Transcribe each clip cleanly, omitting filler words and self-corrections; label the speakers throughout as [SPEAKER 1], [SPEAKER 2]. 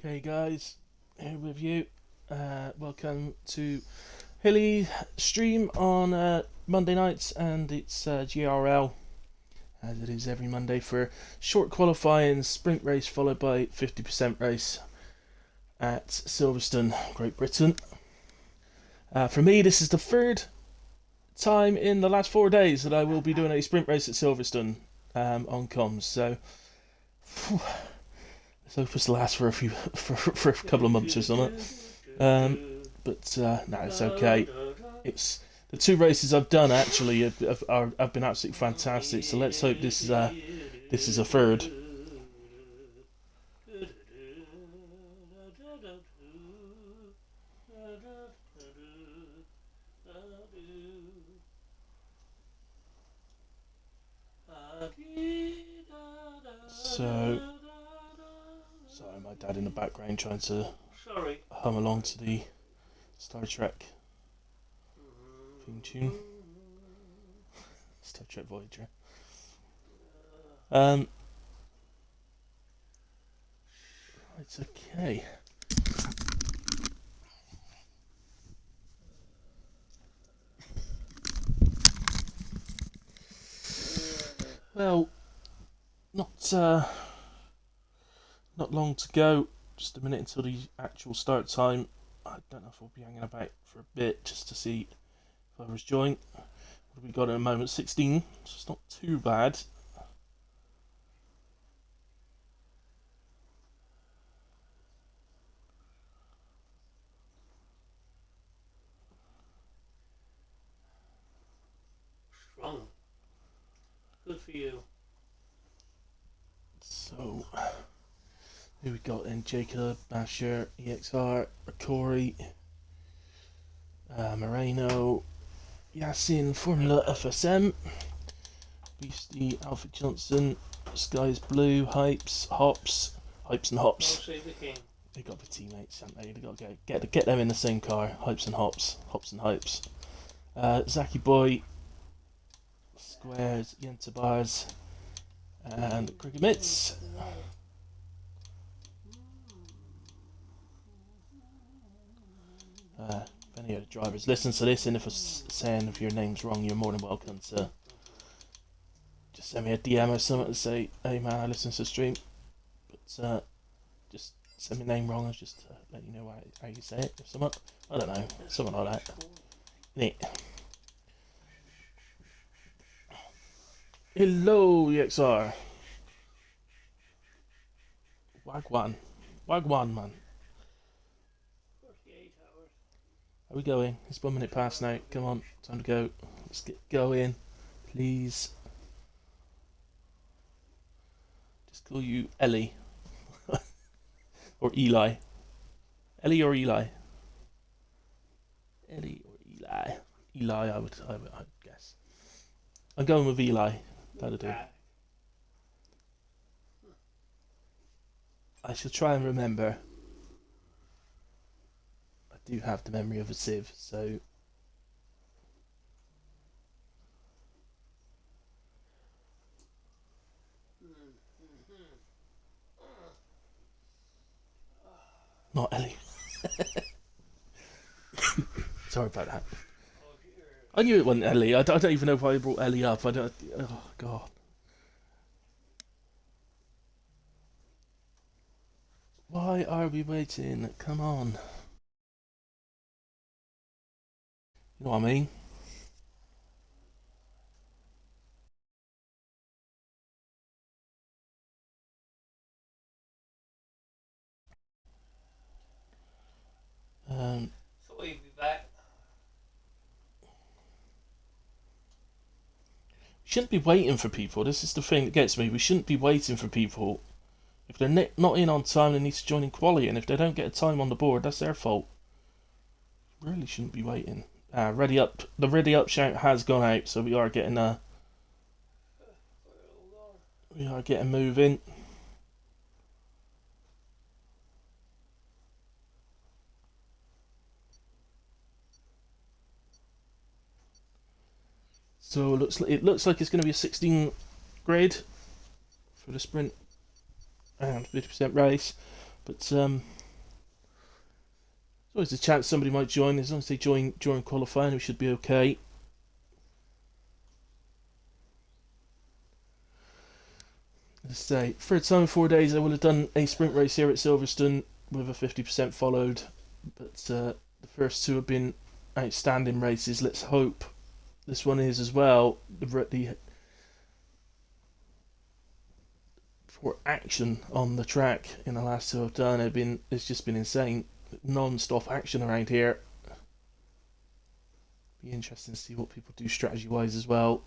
[SPEAKER 1] Okay, guys, here with you. Welcome to Hilly stream on Monday nights, and it's GRL, as it is every Monday, for short qualifying sprint race followed by 50% race at Silverstone, Great Britain. For me, this is the third time in the last 4 days that I will be doing a sprint race at Silverstone on comms. So. Phew, let's hope this lasts for for a couple of months or something. But no, it's okay. It's the two races I've done actually have been absolutely fantastic. So let's hope this is a third. So sorry, my dad in the background trying to hum along to the Star Trek theme tune. Star Trek Voyager. It's okay. Well, not long to go. Just a minute until the actual start time. I don't know if we'll be hanging about for a bit just to see if others join. What have we got at the moment? 16, so it's not too bad.
[SPEAKER 2] Strong. Good for you.
[SPEAKER 1] So, who we got then? Jacob, Basher, EXR, Corey, Moreno, Yasin, Formula FSM, Beastie, Alfred Johnson, Sky's Blue, Hypes and Hops. They got the teammates, haven't they? They got to get them in the same car. Hypes and Hops and Hypes. Zaki Boy, Squares, Yenta Bars, and Cricket Mitts. If any of the drivers listen to this, and if I'm saying if your name's wrong, you're more than welcome to just send me a DM or something and say, "Hey man, I listen to the stream," but just send me the name wrong. I'll just let you know how you say it or something. I don't know, something like that. Neat. Hello, EXR. Wagwan, man.
[SPEAKER 2] 48 hours.
[SPEAKER 1] Are we going? It's 1 minute past now. Come on, time to go. Let's get going, please. Just call you Ellie. Or Eli. Ellie or Eli? Ellie or Eli? Eli, I would guess. I'm going with Eli. That'll do. I shall try and remember. I do have the memory of a sieve, so. Not Ellie. Sorry about that. I knew it wasn't Ellie. I don't even know why I brought Ellie up. I don't. Oh God. Why are we waiting? Come on. You know what I mean?
[SPEAKER 2] So you'll be back.
[SPEAKER 1] Shouldn't be waiting for people. This is the thing that gets me. We shouldn't be waiting for people. If they're not in on time, they need to join in quality, and if they don't get a time on the board, that's their fault. Really shouldn't be waiting. Ready up. The ready up shout has gone out, so we are getting moving. So it looks like it's going to be a 16 grade for the sprint and 50% race. But there's always a chance somebody might join. As long as they join during qualifying, we should be okay. As I say, third time in 4 days, I would have done a sprint race here at Silverstone with a 50% followed. But the first two have been outstanding races. Let's hope this one is as well. The for action on the track in the last two I've done, it's just been insane. Non-stop action around here. Be interesting to see what people do strategy-wise as well.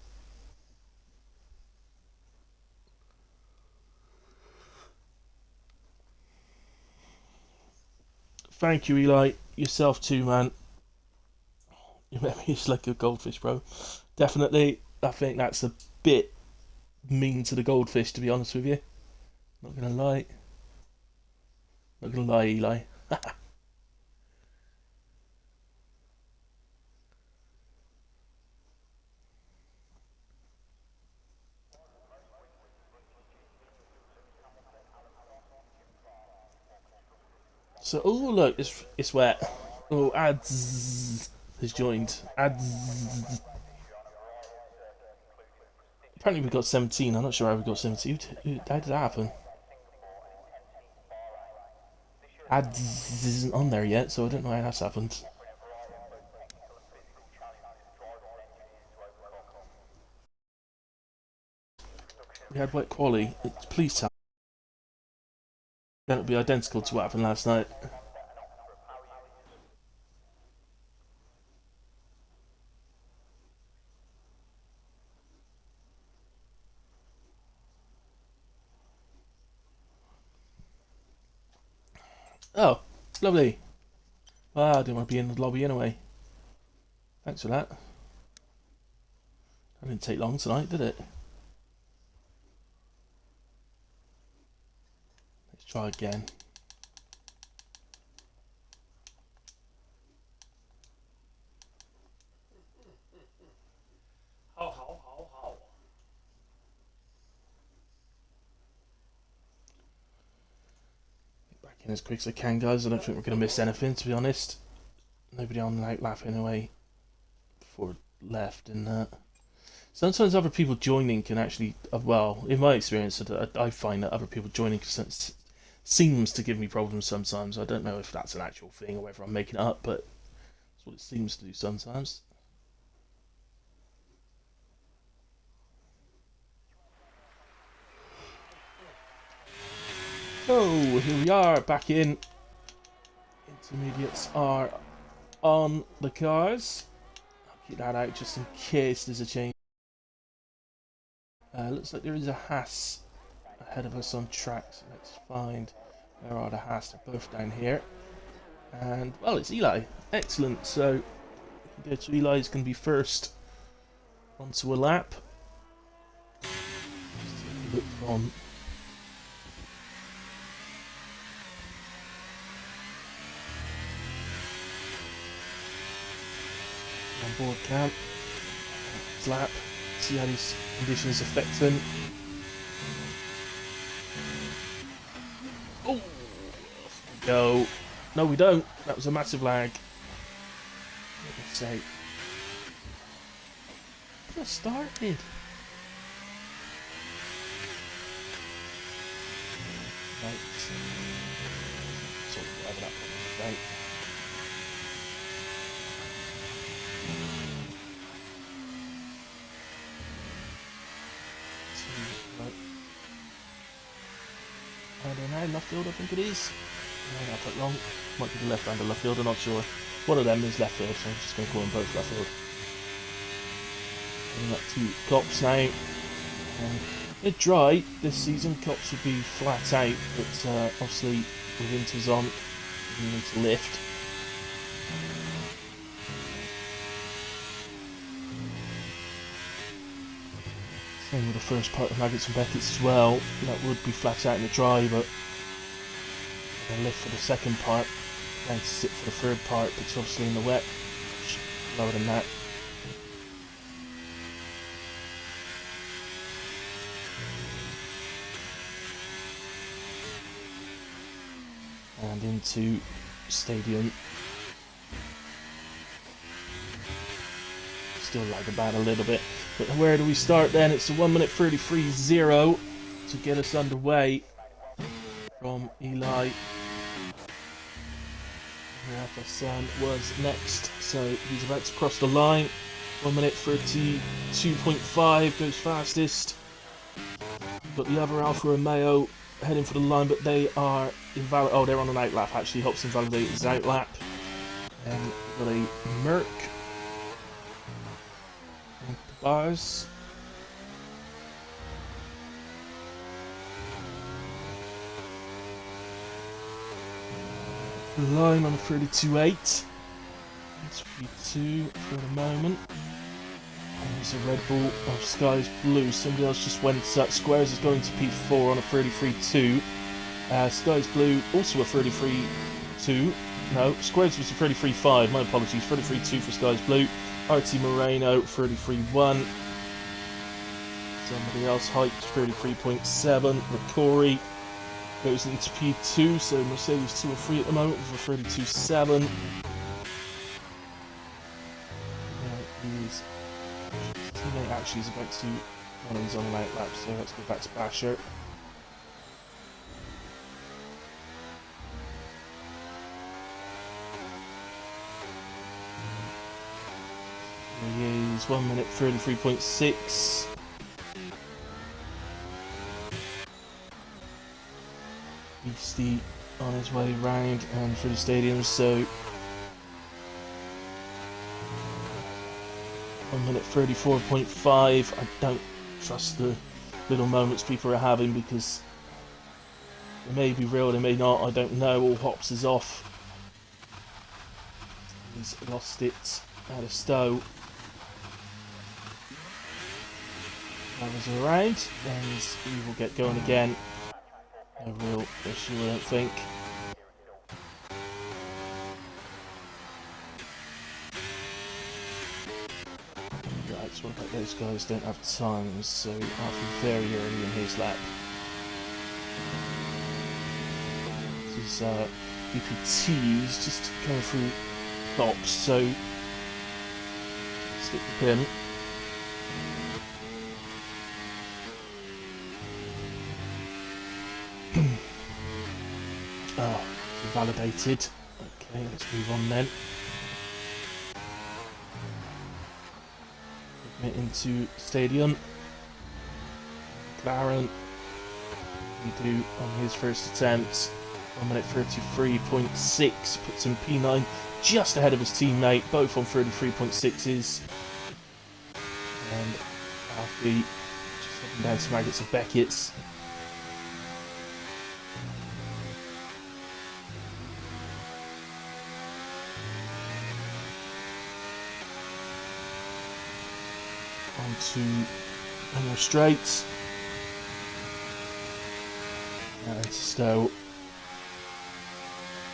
[SPEAKER 1] Thank you, Eli. Yourself too, man. You made me just like a goldfish, bro. Definitely. I think that's a bit mean to the goldfish, to be honest with you. Not gonna lie. Not gonna lie, Eli. So, oh look, it's wet. Oh, Ads has joined. Ads. Apparently we got 17. I'm not sure how we got 17. How did that happen? Ads isn't on there yet, so I don't know how that's happened. We had wet quali. Please tell me that'll be identical to what happened last night. Oh, lovely. Ah, I didn't want to be in the lobby anyway. Thanks for that. That didn't take long tonight, did it? Let's try again.
[SPEAKER 2] How.
[SPEAKER 1] Back in as quick as I can, guys. I don't think we're going to miss anything, to be honest. Nobody on the outlap anyway. Before left, and sometimes other people joining can actually, well, in my experience, I find that other people joining seems to give me problems sometimes. I don't know if that's an actual thing or whether I'm making it up, but that's what it seems to do sometimes. Oh, here we are, back in. Intermediates are on the cars. I'll keep that out just in case there's a change. Looks like there is a Haas ahead of us on track, so let's find where are the Haas. They're both down here. And, well, it's Eli. Excellent. So, we can go to Eli's going to be first onto a lap. Just take a look on board cam. Lap. See how these conditions affect him. Oh! Off we go. No, we don't. That was a massive lag. Let's say. Just started. Right. So whatever that was. Right. Right. I don't know, left field I think it is. No, I got it wrong. Might be the left hand or left field, I'm not sure. One of them is left field, so I'm just going to call them both left field. And got two cops now. They're dry this season, cops would be flat out, but obviously with winters on, you need to lift. Same with the first part of Maggots and Beckett's as well. That would be flat out in the dry, but I'm going to lift for the second part. Going to sit for the third part, but it's obviously in the wet. Lower than that. and into stadium. Still lag about a little bit, but where do we start then? It's a 1 minute 33.0 to get us underway from Eli. Hassan was next, so he's about to cross the line. 1 minute 32.5 goes fastest. But the other Alfa Romeo heading for the line, but they are invalid. Oh, they're on an outlap actually. Hops invalidated his outlap. And we've got a Merc. And bars. Line on a 32.8. It's P2 for the moment. And there's a Red Bull of Sky's Blue. Somebody else just went up. Squares is going to P4 on a 33.2. Sky's Blue also a 33.2. No, Squares was a 33.5. My apologies. 33.2 for Sky's Blue. RT Moreno 33.1. Somebody else hyped 33.7. Ricori goes into P2, so Mercedes 2 or 3 at the moment with a 32.7. His teammate actually is about to, well, he's on an outlap, so let's go back to Basher. He is 1 minute 33.6. Beastie on his way round and through the stadium, so 1 minute 34.5. I don't trust the little moments people are having because they may be real, they may not, I don't know. All hops is off. He's lost it out of Stowe. Drivers around and he will get going again. No real issue, I don't think. Right, so what about those guys don't have times, so Alfie very early in his lap. This is BPT's just coming through tops, so stick with him. Oh, validated. Okay, let's move on then. Get into stadium. McLaren, we do on his first attempt. 1 minute 33.6, puts him P9 just ahead of his teammate, both on 33.6s. And Alfie just heading down to Maggots of Beckett's. Onto Daniel Straight. And to Stowe.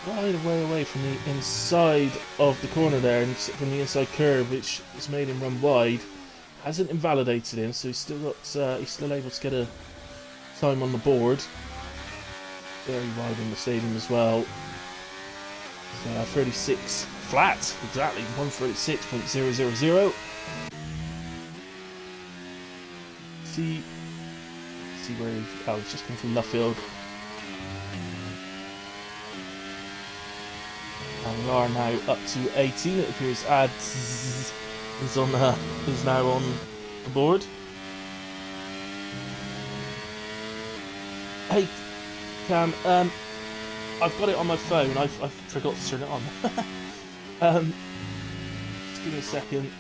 [SPEAKER 1] Quite a way away from the inside of the corner there, and from the inside curve, which has made him run wide. Hasn't invalidated him, so he's still got. He's still able to get a time on the board. Very wide in the stadium as well. So 36 flat, exactly 136.000. See where he's just come from Nuffield. And we are now up to 18. It appears Ads is now on the board. Hey Cam, I've got it on my phone. I forgot to turn it on. Just give me a second.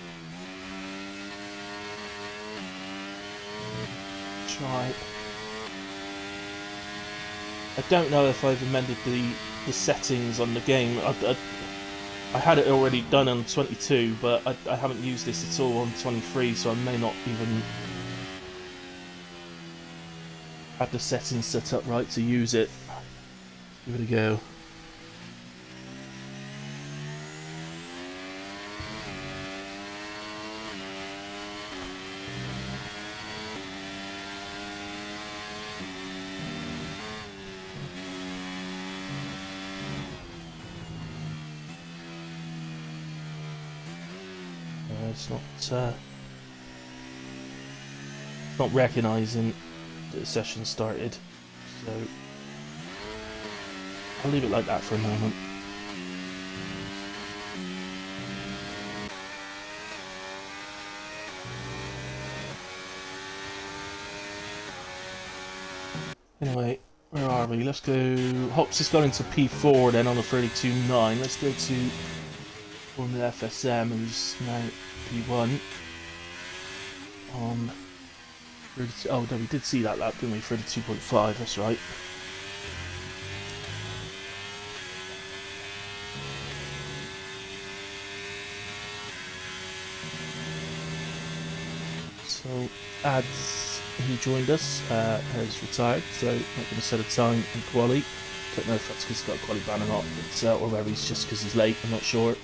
[SPEAKER 1] Try. I don't know if I've amended the settings on the game. I had it already done on 22, but I haven't used this at all on 23, so I may not even have the settings set up right to use it. Give it a go. it's not recognising that the session started. So I'll leave it like that for a moment. Anyway, where are we? Let's go. Hops has gone into P4 then on a 32.9. Let's go to Formula FSM, who's now P1 on 32. Oh, no, we did see that lap, didn't we? 32.5, that's right. So, Ads, who joined us, has retired, so not going to set a time in quali. Don't know if that's because he's got a quali ban or not, but, or whether he's just because he's late, I'm not sure.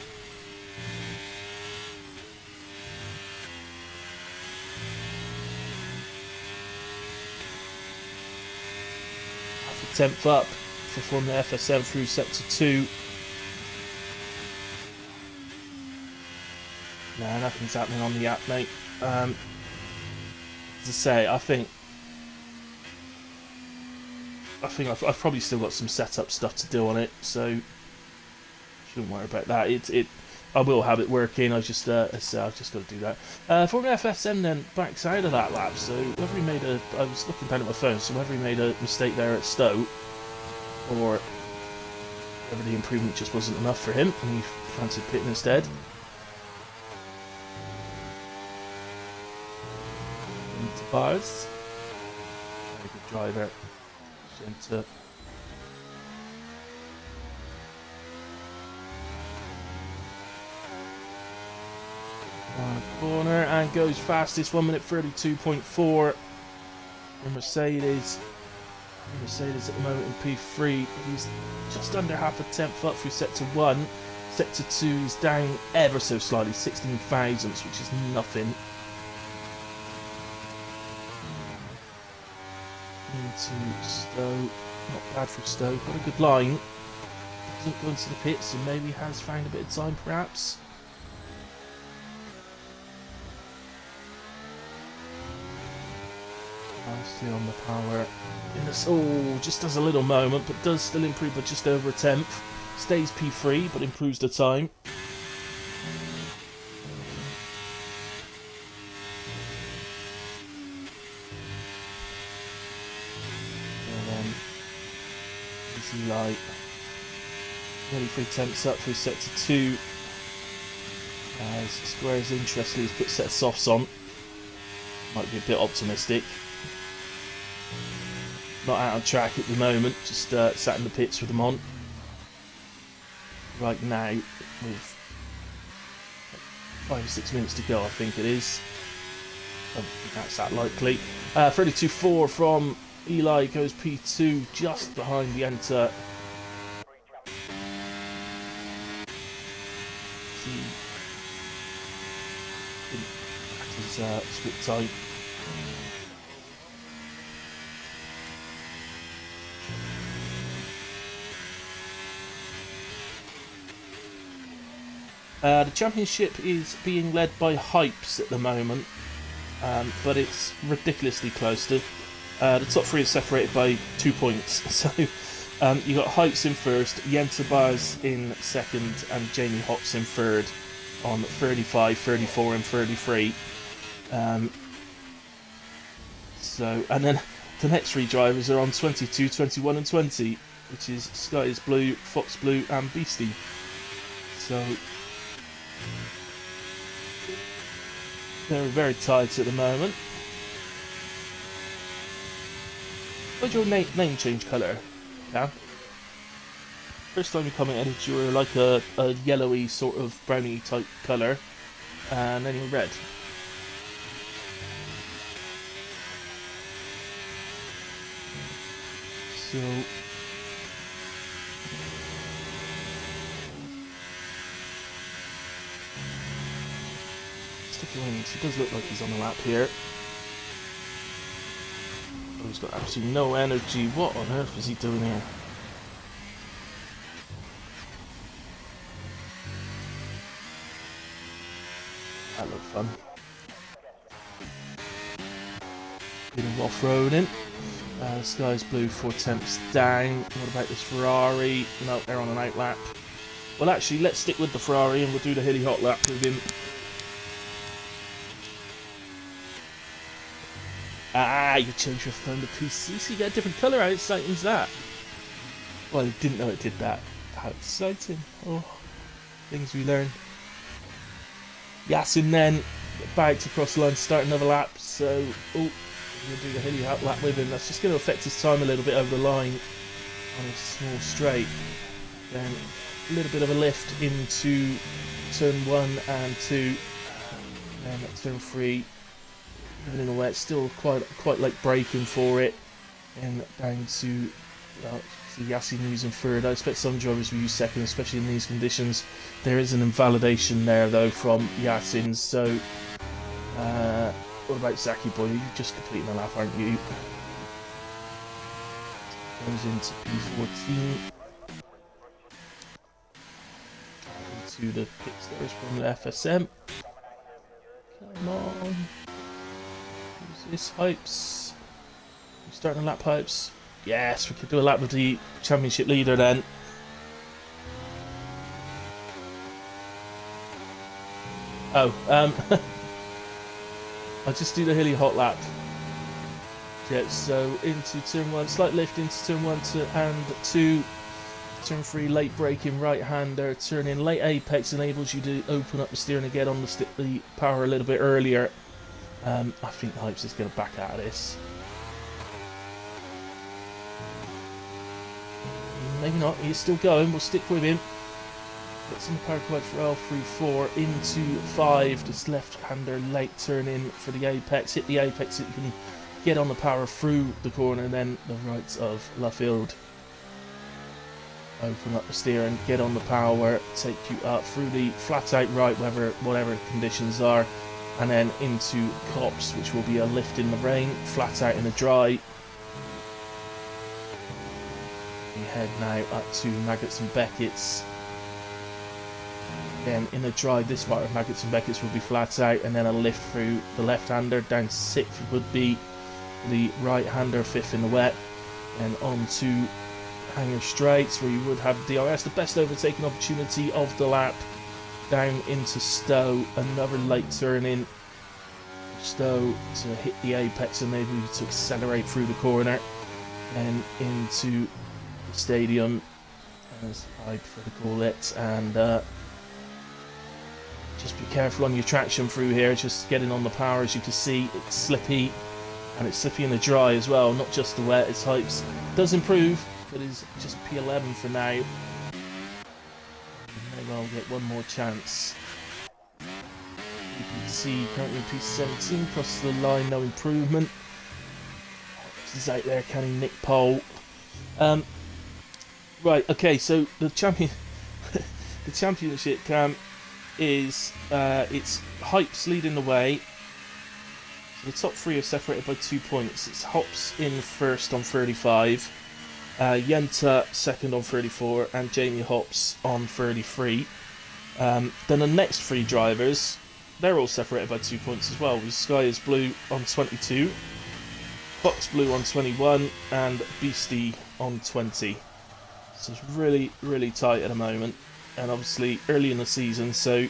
[SPEAKER 1] Half a 10th up for Formula FSM through sector 2. No, nothing's happening on the app, mate. As I say, I think I've probably still got some setup stuff to do on it, so shouldn't worry about that. I will have it working. I've just got to do that. Formula FSM then backs out of that lap. So whether he made I was looking down at my phone. So whether he made a mistake there at Stowe, or whether the improvement just wasn't enough for him, and he fancied pitting instead. Into bars. Very good driver. Into corner and goes fastest, 1 minute 32.4 for Mercedes. Mercedes at the moment in P3. He's just under half a tenth up through sector 1. Sector 2 is down ever so slightly, 16 thousandths, which is nothing. Into Stowe. Not bad for Stowe. Got a good line. Doesn't go into the pits, so maybe has found a bit of time perhaps. Still on the power in this. Oh, just does a little moment, but does still improve by just over a tenth. Stays P3, but improves the time. And then easy light. Nearly 3 tenths up through sector 2. As Squares interestingly has put a set of softs on. Might be a bit optimistic. Not out on track at the moment, just sat in the pits with them on. Right now, with 5 or 6 minutes to go, I think it is. I don't think that's that likely. 32.4 from Eli goes P2, just behind the enter. That is split tight. The championship is being led by Hypes at the moment, but it's ridiculously close. The top 3 is separated by 2 points, so you got Hypes in first, Jentabaz in second, and Jamie Hops in third on 35, 34, and 33. And then the next 3 drivers are on 22, 21, and 20, which is Sky is Blue, Fox Blue, and Beastie. So they're very tight at the moment. Why'd your name change colour, Cam? First time you commented, you were like a yellowy sort of brownie type colour, and then you're red. So sticky wings. He does look like he's on the lap here. Oh, he's got absolutely no energy. What on earth is he doing here? That looked fun. Bit of off-roading. Sky's blue, 4 tenths down. What about this Ferrari? No, they're on an out lap. Well, actually, let's stick with the Ferrari and we'll do the hilly hot lap with him. Ah, you changed your phone to PC, so you get a different colour. How exciting is that? Well, I didn't know it did that. How exciting. Oh, things we learn. Yasin then about to cross the line, start another lap. So, oh, we'll do the hilly hot lap with him. That's just going to affect his time a little bit over the line on a small straight. Then a little bit of a lift into turn 1 and 2. Then at turn 3. Even in a way, it's still quite like braking for it. And down to see Yasin using third. I expect some drivers will use second, especially in these conditions. There is an invalidation there though from Yasin. So, what about Zaki boy? You're just completing a lap, aren't you? Goes into P14. Into the pit stairs from the FSM. Come on. This Hypes. We're starting a lap Hypes. Yes, we could do a lap with the championship leader then. Oh, I'll just do the hilly hot lap. Yeah, so into turn 1, slight lift into turn 1 and 2. Turn 3, late braking right-hander. Turn in late apex enables you to open up the steering and get on the power a little bit earlier. I think Hypes is going to back out of this. Maybe not, he's still going, we'll stick with him. Get some power quad for L34 into 5, just left-hander late turn in for the apex. Hit the apex so you can get on the power through the corner, and then the right of Luffield. Open up the steering, get on the power, take you up through the flat out right, whatever the conditions are. And then into Cops, which will be a lift in the rain, flat out in the dry. We head now up to Maggots and Beckett's. Then in the dry, this part of Maggots and Beckett's will be flat out, and then a lift through the left-hander. Down 6th would be the right-hander, 5th in the wet. And on to Hanger Straights, where you would have DRS, the best overtaking opportunity of the lap. Down into Stowe, another late turn in Stowe to hit the apex and maybe to accelerate through the corner, and into the stadium, as I prefer to call it, and just be careful on your traction through here, just getting on the power. As you can see, it's slippy, and it's slippy in the dry as well, not just the wet. Its Hypes does improve, but is just P11 for now. I'll get one more chance. You can see currently P17 across the line, no improvement. He's out there counting Nick Pole. Right, okay, so the the championship is it's Hypes leading the way. So the top 3 are separated by 2 points. It's Hops in first on 35. Yenta second on 34, and Jamie Hops on 33. Then the next 3 drivers, they're all separated by 2 points as well, with Sky is Blue on 22, Fox Blue on 21, and Beastie on 20. So it's really, really tight at the moment, and obviously early in the season, so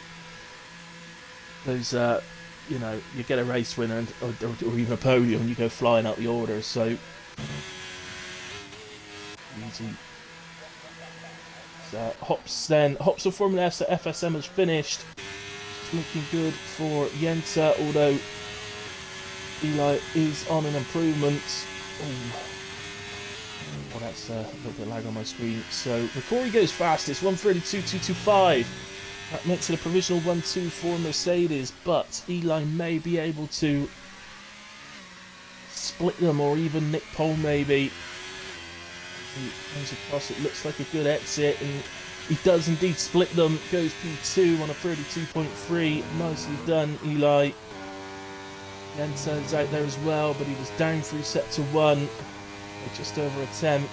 [SPEAKER 1] those, you know, you get a race winner or even a podium and you go flying up the order, so easy. So Hops of Formula S at FSM has finished. It's looking good for Yenta, although Eli is on an improvement. Oh, that's a little bit lag on my screen. So Corey goes fastest, 1:32.225. That makes it a provisional 1-2 for Mercedes, but Eli may be able to split them, or even Nick Pole maybe. He comes across, it looks like a good exit, and he does indeed split them. Goes P2 on a 32.3. Nicely done, Eli. Jensen's out there as well, but he was down through set to 1, just over a tenth.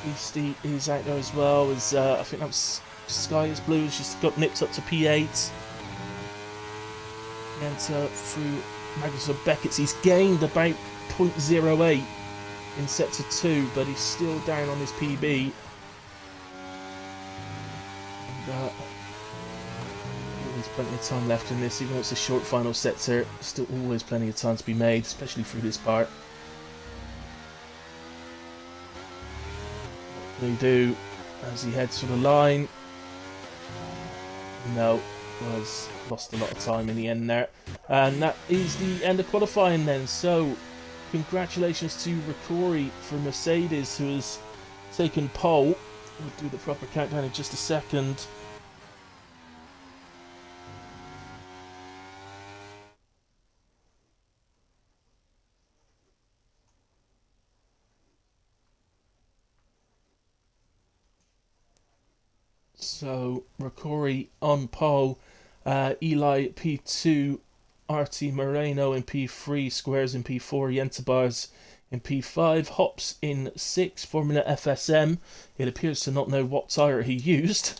[SPEAKER 1] Beastie is out there as well. As I think that was Sky is Blue has just got nipped up to P8. He enter through Magnus Beckett's. He's gained about 0.08 in sector 2, but he's still down on his PB. And, there's plenty of time left in this, even though it's a short final sector. Still always plenty of time to be made, especially through this part. What can he do as he heads for the line? No, was lost a lot of time in the end there. And that is the end of qualifying then. So, congratulations to Ricori for Mercedes, who has taken pole. We'll do the proper countdown in just a second. So, Ricori on pole, Eli P2, RT Moreno in P3, Squares in P4, Yentabars in P5, Hops in 6, Formula FSM. It appears to not know what tyre he used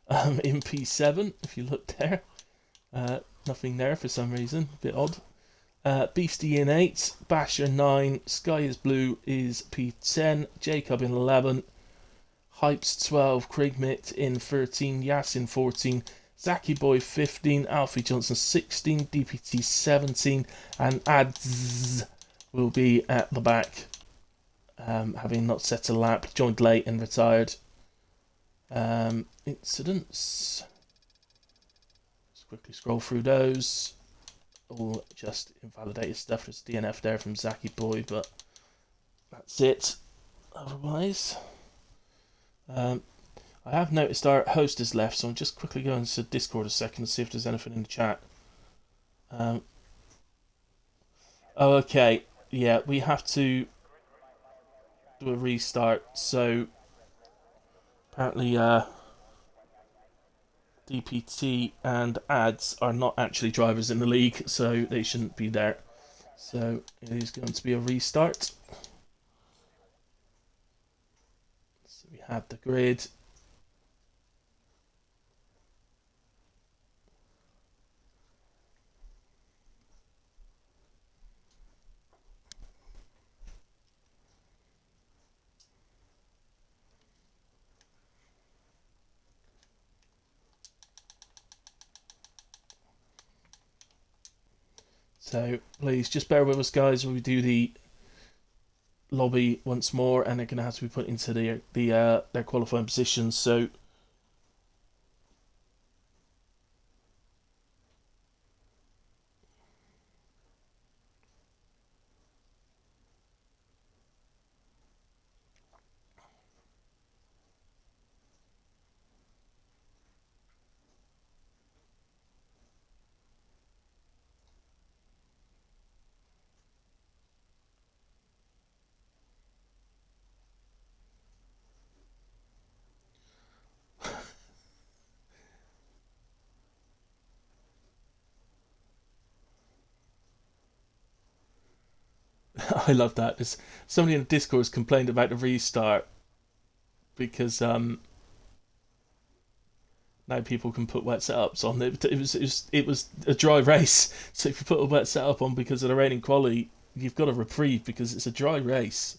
[SPEAKER 1] in P7, if you look there. Nothing there for some reason, a bit odd. Beastie in 8, Basher 9, Sky is Blue is P10, Jacob in 11, Hypes 12, Craig Mitt in 13, Yas in 14, Zaki Boy 15, Alfie Johnson 16, DPT 17, and Ads will be at the back, having not set a lap, joined late and retired. Incidents. Let's quickly scroll through those. All just invalidated stuff. There's DNF there from Zaki Boy, but that's it. Otherwise, I have noticed our host has left, so I'm just quickly going to Discord a second to see if there's anything in the chat. Oh, okay. Yeah, we have to do a restart. So apparently, DPT and Ads are not actually drivers in the league, so they shouldn't be there. So it is going to be a restart. So we have the grid. So please just bear with us, guys, when we do the lobby once more, and they're going to have to be put into their qualifying positions. So I love that. There's somebody in the Discord has complained about the restart because now people can put wet setups on. It was a dry race, so if you put a wet setup on because of the raining quality, you've got a reprieve because it's a dry race.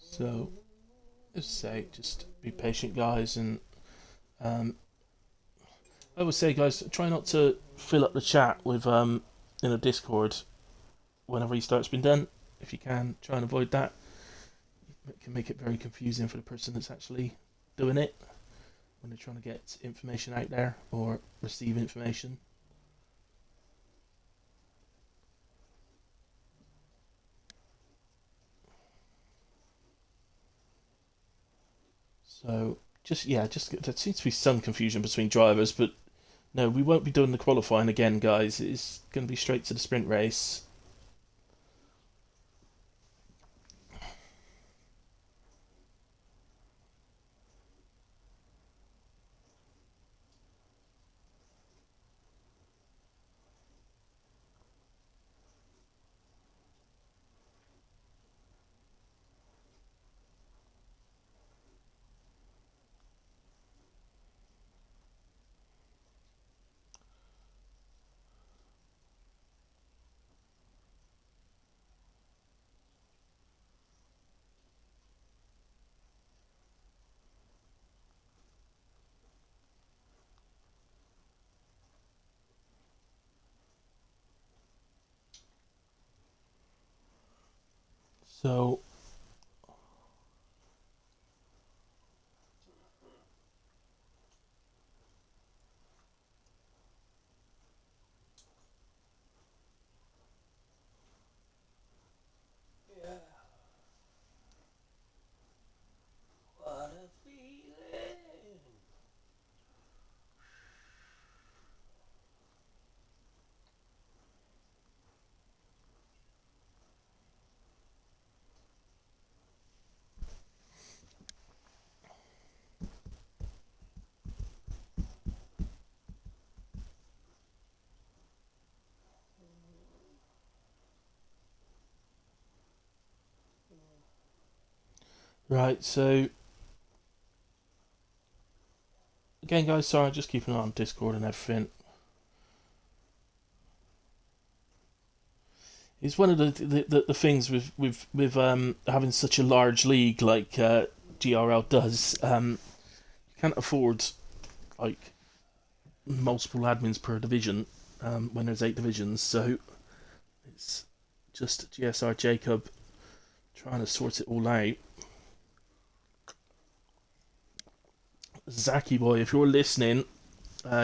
[SPEAKER 1] So, as I say, just be patient, guys, and I would say, guys, try not to fill up the chat with in a Discord when a restart's been done. If you can, try and avoid that. It can make it very confusing for the person that's actually doing it when they're trying to get information out there or receive information. So just there seems to be some confusion between drivers, but no, we won't be doing the qualifying again, guys. It's going to be straight to the sprint race. So
[SPEAKER 2] Yeah. What a feeling.
[SPEAKER 1] right, so again, guys, sorry, just keeping an eye on Discord and everything. It's one of the things with having such a large league like GRL does. You can't afford like multiple admins per division when there's 8 divisions, so it's just GSR Jacob trying to sort it all out. Zaki boy, if you're listening,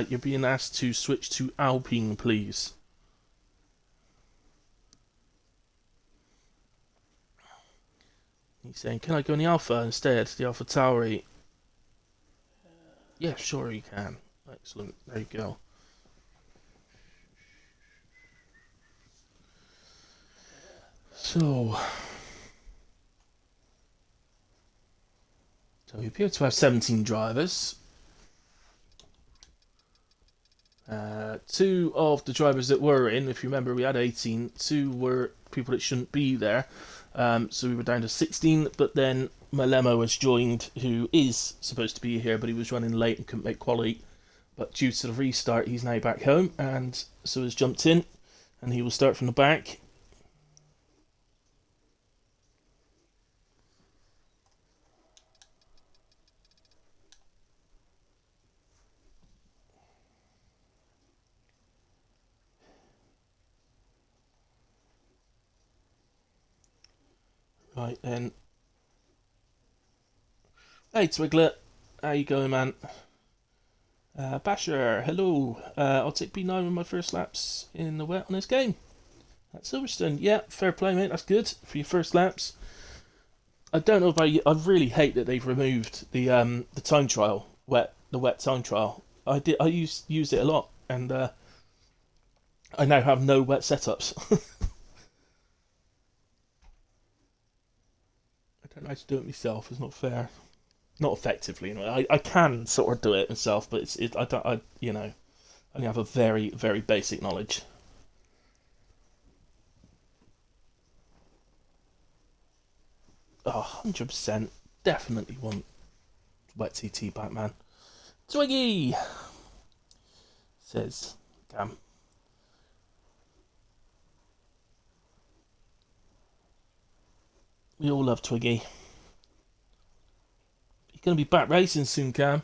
[SPEAKER 1] you're being asked to switch to Alpine, please. He's saying, can I go in the Alpha instead? The Alpha Tauri? Yeah, sure you can. Excellent. There you go. So we appear to have 17 drivers. 2 of the drivers that were in, if you remember, we had 18. 2 were people that shouldn't be there. So we were down to 16, but then Malemo has joined, who is supposed to be here, but he was running late and couldn't make quali. But due to the restart, he's now back home, and so has jumped in, and he will start from the back. Right then. Hey Twiglet, how you going, man? Basher, hello. I'll take B9 with my first laps in the wet on this game. At Silverstone, yeah, fair play, mate. That's good for your first laps. I don't know about you. I really hate that they've removed the time trial, the wet time trial. I used it a lot, and I now have no wet setups. I don't know how to do it myself. It's not fair. Not effectively, anyway. I can sort of do it myself, but I don't I only have a very very basic knowledge. Oh, 100%. Definitely want wet TT back, man. Twiggy says, damn. We all love Twiggy. You're going to be back racing soon, Cam.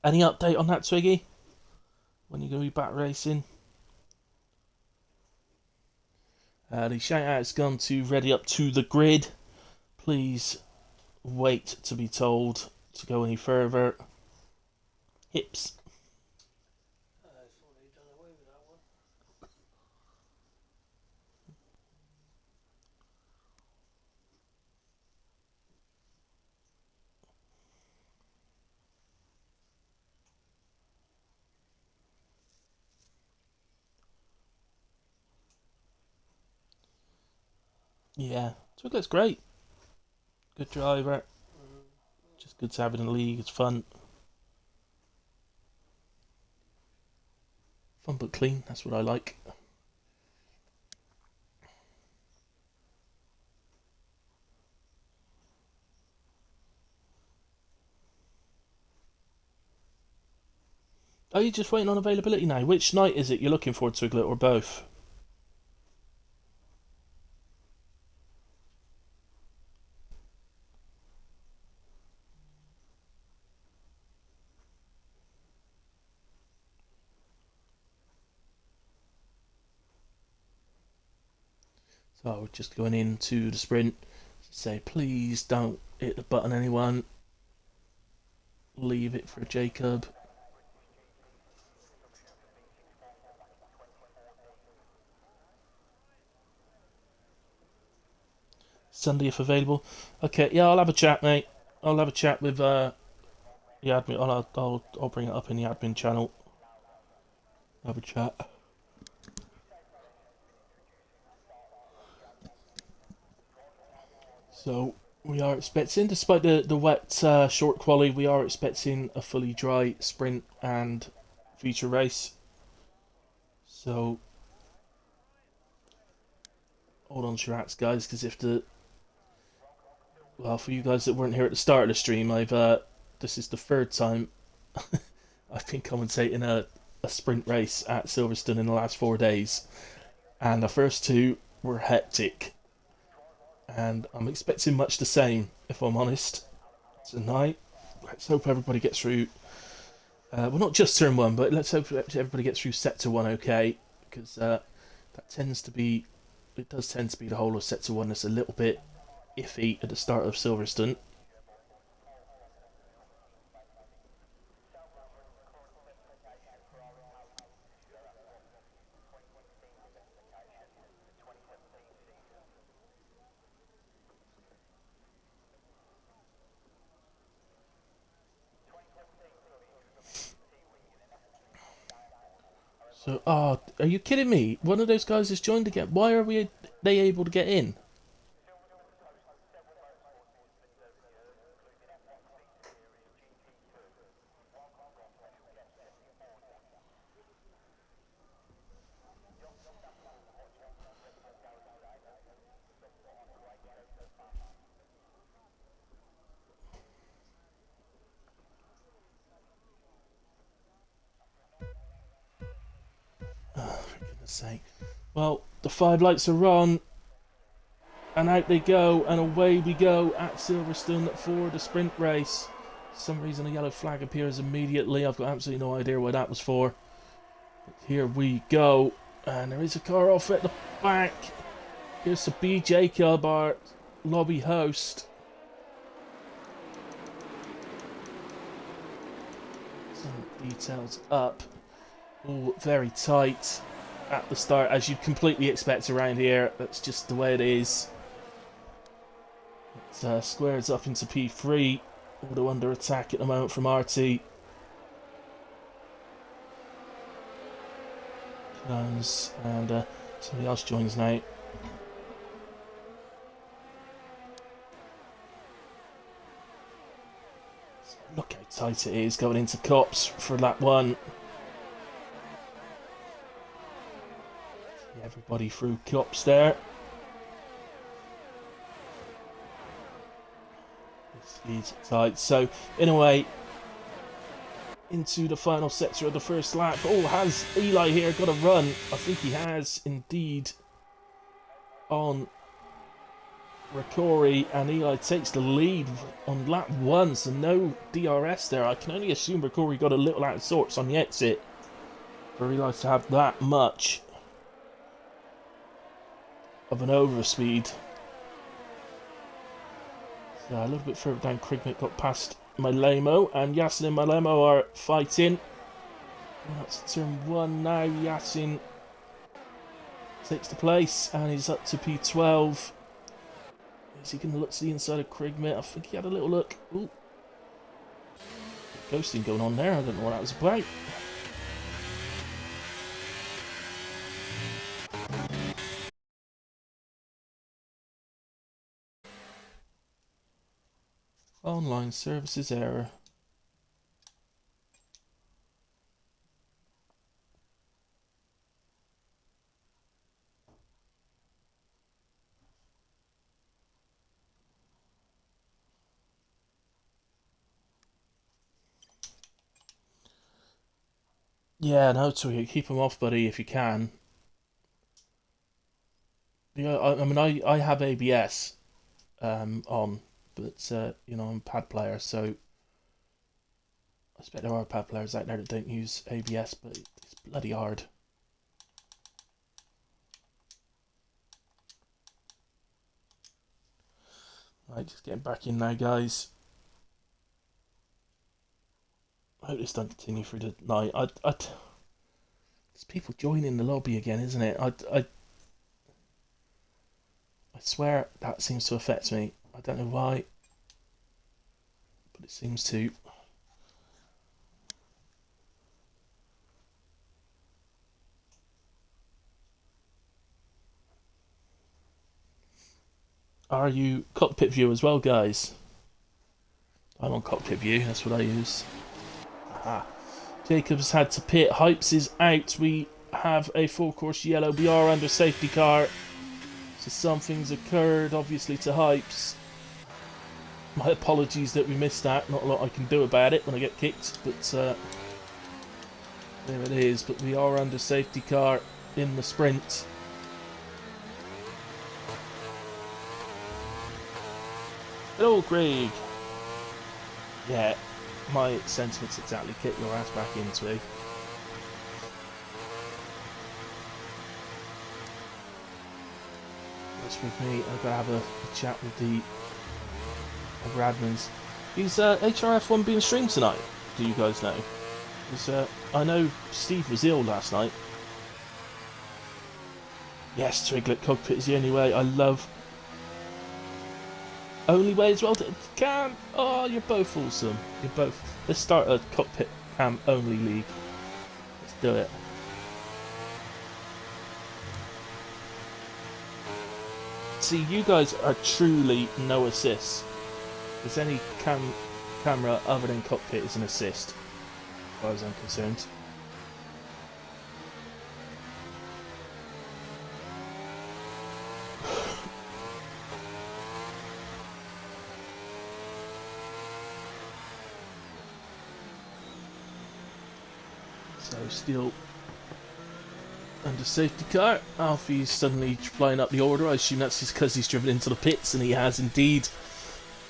[SPEAKER 1] Any update on that, Twiggy? When you're going to be back racing? The shout out's gone to ready up to the grid. Please wait to be told to go any further. Hips.
[SPEAKER 2] I thought he'd done away with that one.
[SPEAKER 1] Yeah, Twiglet's great. Good driver.
[SPEAKER 2] Mm.
[SPEAKER 1] Just good to have in the league. It's fun. Fun but clean. That's what I like. Are you just waiting on availability now? Which night is it you're looking for, Twiglet, or both? So just going into the sprint. Say, please don't hit the button, anyone. Leave it for Jacob. Sunday if available. Okay, yeah, I'll have a chat, mate. I'll have a chat with the admin. I'll bring it up in the admin channel. Have a chat. So we are expecting, despite the wet short quali, we are expecting a fully dry sprint and feature race. So hold on to your hats, guys, because if the well, for you guys that weren't here at the start of the stream, I've this is the third time I've been commentating a sprint race at Silverstone in the last 4 days, and the first two were hectic, and I'm expecting much the same, if I'm honest, tonight. Let's hope everybody gets through. Well, not just turn one, but let's hope everybody gets through sector one okay, because that tends to be, it does tend to be the whole of sector one that's a little bit iffy at the start of Silverstone. So, oh, are you kidding me? One of those guys has joined again. Why are they able to get in? Oh, for goodness sake. Well, the five lights are on, and out they go, and away we go at Silverstone for the sprint race. For some reason, a yellow flag appears immediately. I've got absolutely no idea what that was for. But here we go, and there is a car off at the back. Here's the B. Jacob, our lobby host. Some details up. All very tight at the start, as you'd completely expect around here. That's just the way it is. It squares up into P3, although under attack at the moment from RT. Comes, and somebody else joins now. So look how tight it is going into Cops for lap one. See everybody through Cops there. It's tight. So, in a way, into the final sector of the first lap. Oh, has Eli here got a run? I think he has indeed on Rakori, and Eli takes the lead on lap one, so no DRS there. I can only assume Rakori got a little out of sorts on the exit for Eli to have that much of an overspeed. So a little bit further down, Krigmick got past Malemo, and Yasin and Malemo are fighting. That's turn one now. Yasin takes the place, and he's up to P12. Is he going to look to the inside of Krigmick? I think he had a little look. Ooh. Ghosting going on there. I don't know what that was about. Online services error. Yeah, no, to keep them off, buddy, if you can. Yeah, I mean, I have ABS on, but you know, I'm a pad player, so I expect there are pad players out there that don't use ABS, but it's bloody hard. Right, just getting back in now, guys. I hope this doesn't continue through the night. There's people joining the lobby again, isn't it? I swear that seems to affect me. I don't know why, but it seems to. Are you cockpit view as well, guys? I'm on cockpit view, that's what I use. Aha. Jacob's had to pit. Hypes is out. We have a full course yellow. We are under safety car. So something's occurred, obviously, to Hypes. My apologies that we missed that. Not a lot I can do about it when I get kicked, but there it is. But we are under safety car in the sprint. Hello, Craig. Yeah, my sentiments exactly. Get your ass back into it. That's with me. I've got to have a chat with the other admins. Is HRF1 being streamed tonight? Do you guys know? Because I know Steve was ill last night. Yes, Twiglet cockpit is the only way. I love. Only way as well to cam. Oh, you're both awesome. You're both. Let's start a cockpit cam only league. Let's do it. See, you guys are truly no assists. Is any camera other than cockpit is an assist, as far as I'm concerned. So still under safety car. Alfie's suddenly flying up the order. I assume that's just because he's driven into the pits, and he has indeed.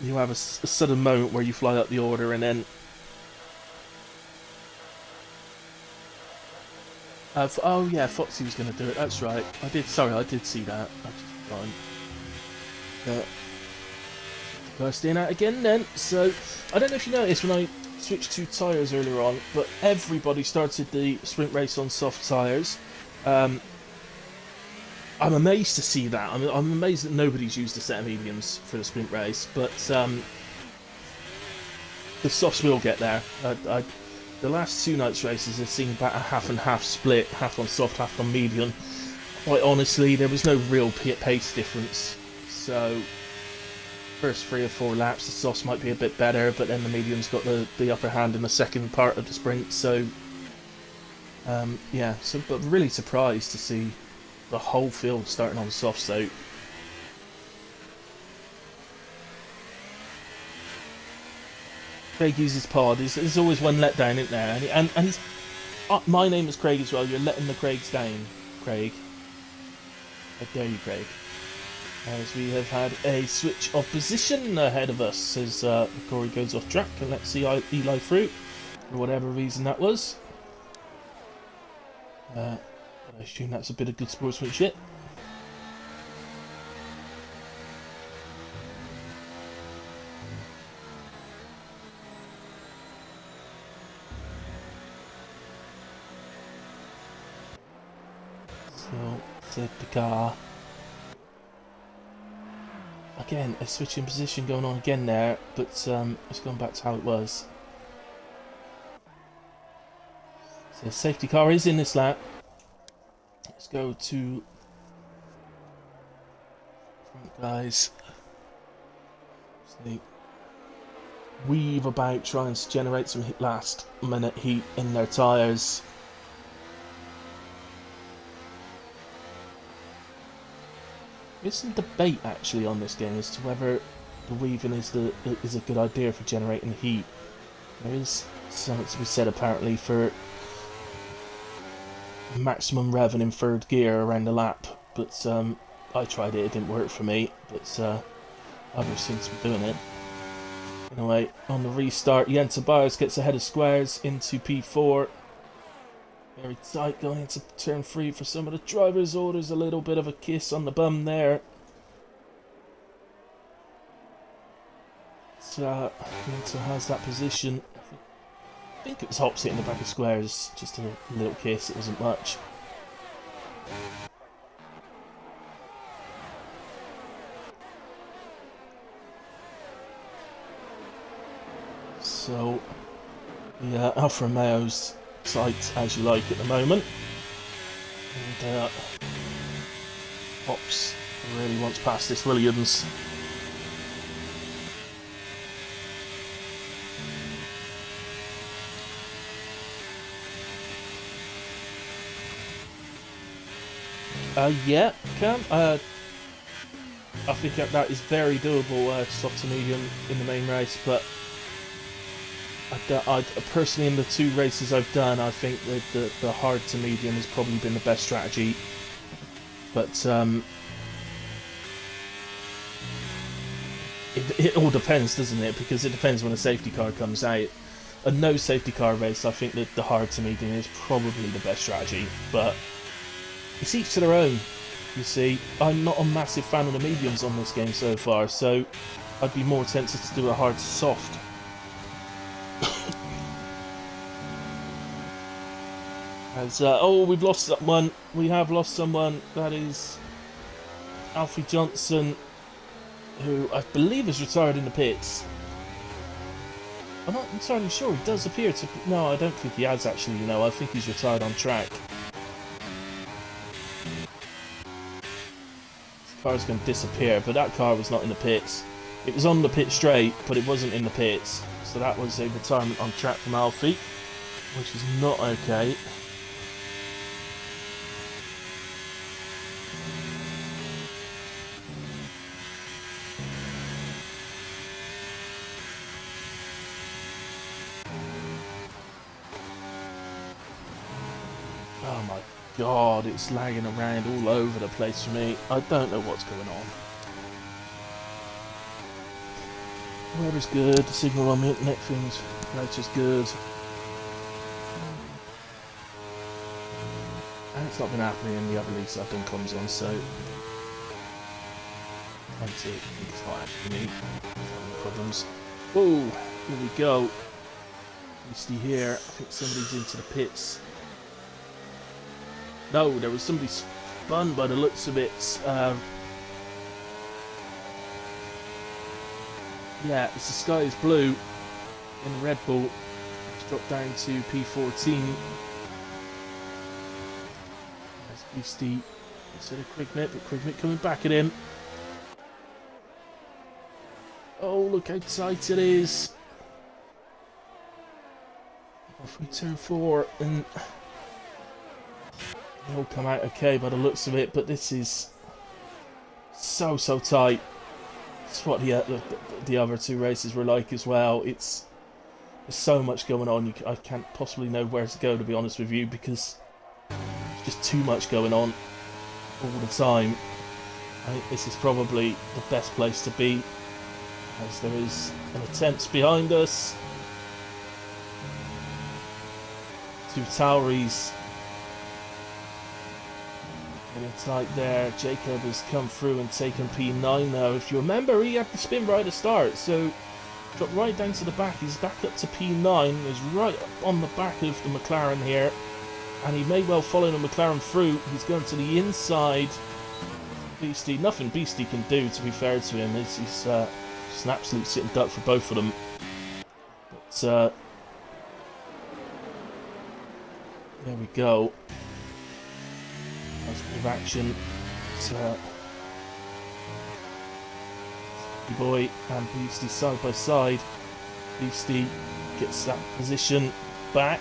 [SPEAKER 1] You have a sudden moment where you fly up the order, and then oh yeah, Foxy was going to do it. That's right. I did. Sorry, I did see that. I just forgotten. Burst in out again then. So I don't know if you noticed when I switched to tyres earlier on, but everybody started the sprint race on soft tyres. I'm amazed to see that. I'm amazed that nobody's used a set of mediums for the sprint race, but the softs will get there. The last two nights races have seen about a half and half split, half on soft, half on medium. Quite honestly, there was no real pace difference. So first 3 or 4 laps, the softs might be a bit better, but then the mediums got the upper hand in the second part of the sprint. So yeah, but really surprised to see the whole field starting on soft. So Craig uses pod. There's always one letdown, isn't there? And he's my name is Craig as well. You're letting the Craigs down, Craig. How dare you, Craig? As we have had a switch of position ahead of us as Corey goes off track and let's see Eli through for whatever reason that was. I assume that's a bit of good sportsmanship. So, safety car. Again, a switch in position going on again there, but it's gone back to how it was. So, safety car is in this lap. Let's go to front, guys. See. weave about trying to generate some last minute heat in their tyres. There's some debate actually on this game as to whether the weaving is a good idea for generating heat. There is something to be said apparently for maximum rev in third gear around the lap, but I tried it, it didn't work for me, but others seem to be doing it. Anyway, on the restart, Jan Tobias gets ahead of Squares into P4. Very tight going into turn 3 for some of the drivers. Oh, there's a little bit of a kiss on the bum there. So, Yenta has that position. I think it was Hops hitting the back of Squares, just a little kiss, it wasn't much. So, yeah, Alfa Romeo's tight as you like at the moment. And Hops really wants past this Williams. Yeah, Cam. I think that is very doable, soft to medium in the main race, but I personally, in the 2 races I've done, I think that the hard to medium has probably been the best strategy. But it all depends, doesn't it? Because it depends when a safety car comes out. A no safety car race, I think that the hard to medium is probably the best strategy, but it's each to their own, you see. I'm not a massive fan of the mediums on this game so far, so I'd be more tempted to do a hard to soft. As, oh, we've lost someone. We have lost someone. That is Alfie Johnson, who I believe is retired in the pits. I'm not entirely sure. He does appear to... No, I don't think he has actually, you know. I think he's retired on track. Car's going to disappear, but that car was not in the pits. It was on the pit straight, but it wasn't in the pits. So that was a retirement on track from Alfie, which is not okay. Oh my god, it's lagging around all over the place for me. I don't know what's going on. Weather's good, the signal on the internet things is good. And it's not been happening in the other leagues I've done comms on, so I think it's not actually me. No problems. Oh, here we go. Beastie here. I think somebody's into the pits. No, there was somebody spun by the looks of it. Yeah, it's the sky is blue in Red Bull. It's dropped down to P14. There's Beastie instead of Quicknip, but Quicknip coming back at him. Oh, look how tight it is. Off we turn 4, and they all come out okay by the looks of it, but this is so tight. It's what the other 2 races were like as well. There's so much going on. I can't possibly know where to go, to be honest with you, because there's just too much going on all the time. I think this is probably the best place to be, as there is an attempt behind us. 2 Tauris getting tight there. Jacob has come through and taken P9 now. If you remember, he had the spin right at the start, so dropped right down to the back. He's back up to P9. He's right on the back of the McLaren here, and he may well follow the McLaren through. He's going to the inside. Beastie, nothing Beastie can do, to be fair to him. He's just an absolute sitting duck for both of them. But there we go. Nice bit of action. So, boy and Beastie side by side. Beastie gets that position back.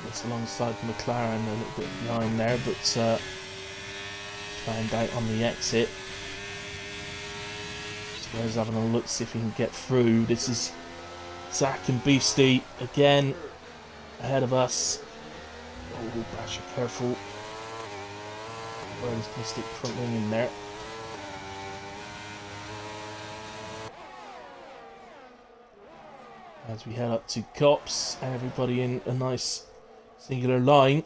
[SPEAKER 1] Gets alongside McLaren, a little bit behind there, but found out on the exit. Square's having a look, see if he can get through. This is Zach and Beastie again ahead of us. Oh, Basher, careful. Where's going to stick front wing in there? As we head up to Cops, everybody in a nice singular line.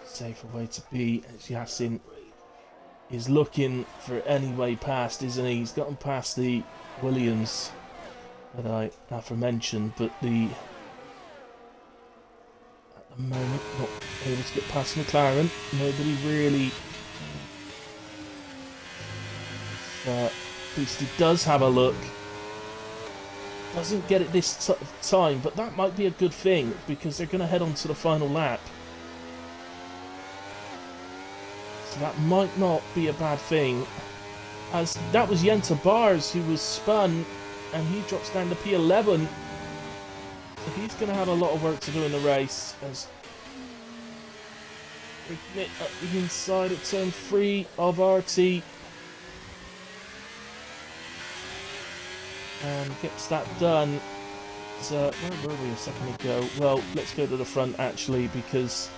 [SPEAKER 1] Safer way to be, as Yasin is looking for any way past, isn't he? He's gotten past the Williams that I aforementioned, but at the moment not able to get past McLaren. Nobody really. Beastie does have a look. Doesn't get it this time, but that might be a good thing because they're going to head on to the final lap. So that might not be a bad thing, as that was Jenta Bars who was spun and he drops down to P11. So he's going to have a lot of work to do in the race, as we get up the inside of turn 3 of RT and gets that done. So where were we a second ago? Well, let's go to the front actually, because,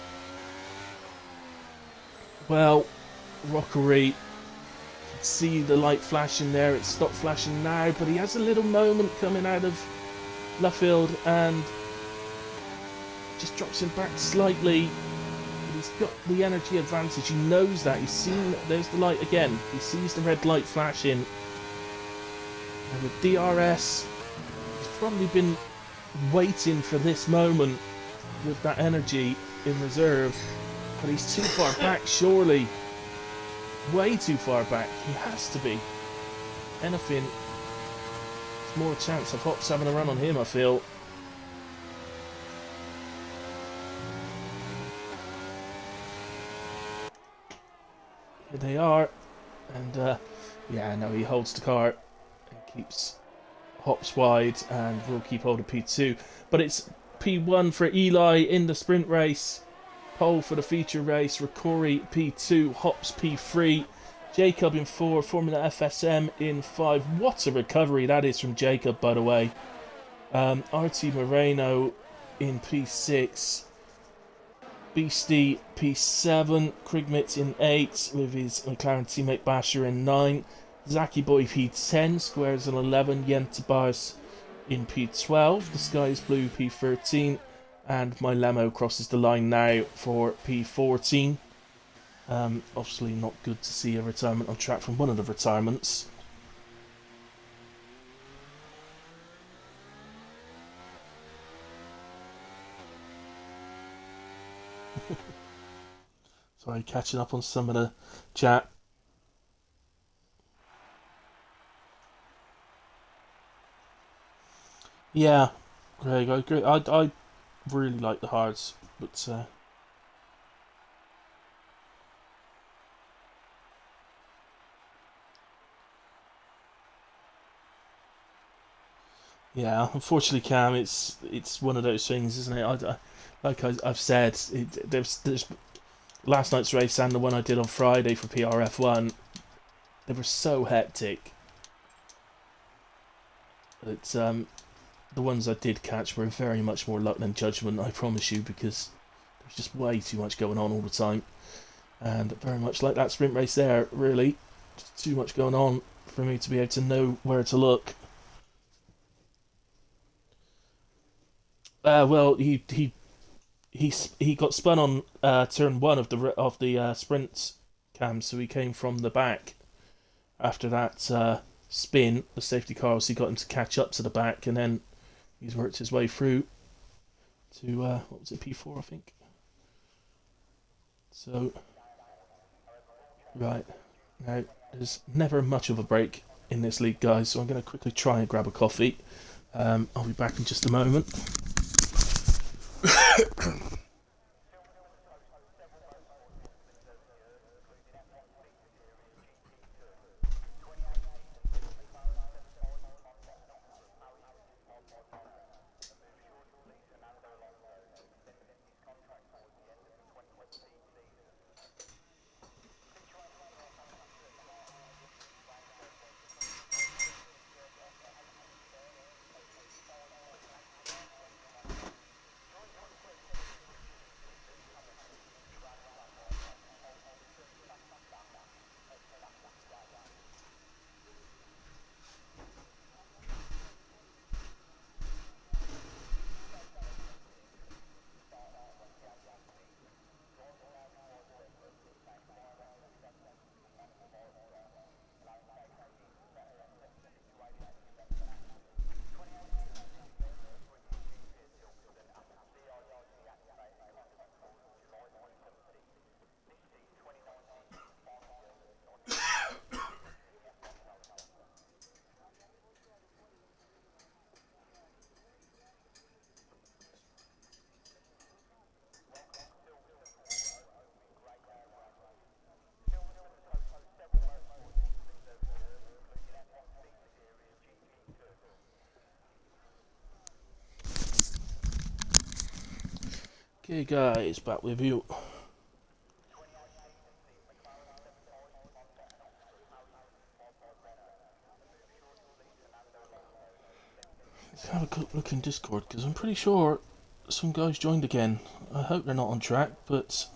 [SPEAKER 1] well, Rockery, you can see the light flashing there. It stopped flashing now, but he has a little moment coming out of Luffield and just drops him back slightly. He's got the energy advantage. He knows that. He's seen. There's the light again. He sees the red light flashing. And with DRS, he's probably been waiting for this moment with that energy in reserve. But he's too far back, surely. Way too far back. He has to be. Anything, there's more chance of Hops having a run on him, I feel. Here they are. And, yeah, no, he holds the car and keeps Hops wide, and will keep hold of P2. But it's P1 for Eli in the sprint race. Pole for the feature race. Ricori P2, Hops P3, Jacob in 4, Formula FSM in 5. What a recovery that is from Jacob, by the way. RT Moreno in P6, Beastie P7, Krigmitz in 8 with his McLaren teammate Basher in 9, Zaki Boy P10, Squares in 11, Yentabars in P12, The Sky is Blue P13, and my Lemo crosses the line now for P14. Obviously not good to see a retirement on track from one of the retirements. Sorry, catching up on some of the chat. Yeah, Greg, I agree. I really like the hards, but yeah, unfortunately, Cam, it's one of those things, isn't it? Like I've said, there's last night's race and the one I did on Friday for PRF1. They were so hectic. It's the ones I did catch were very much more luck than judgment, I promise you, because there's just way too much going on all the time. And very much like that sprint race there, really. Just too much going on for me to be able to know where to look. Well, he got spun on turn 1 of the sprint, Cam, so he came from the back after that spin. The safety car obviously got him to catch up to the back, and then he's worked his way through to what was it, P4, I think. So right now, there's never much of a break in this league, guys, so I'm going to quickly try and grab a coffee. I'll be back in just a moment. Okay, guys, back with you. Let's have a quick look in Discord, because I'm pretty sure some guys joined again. I hope they're not on track, but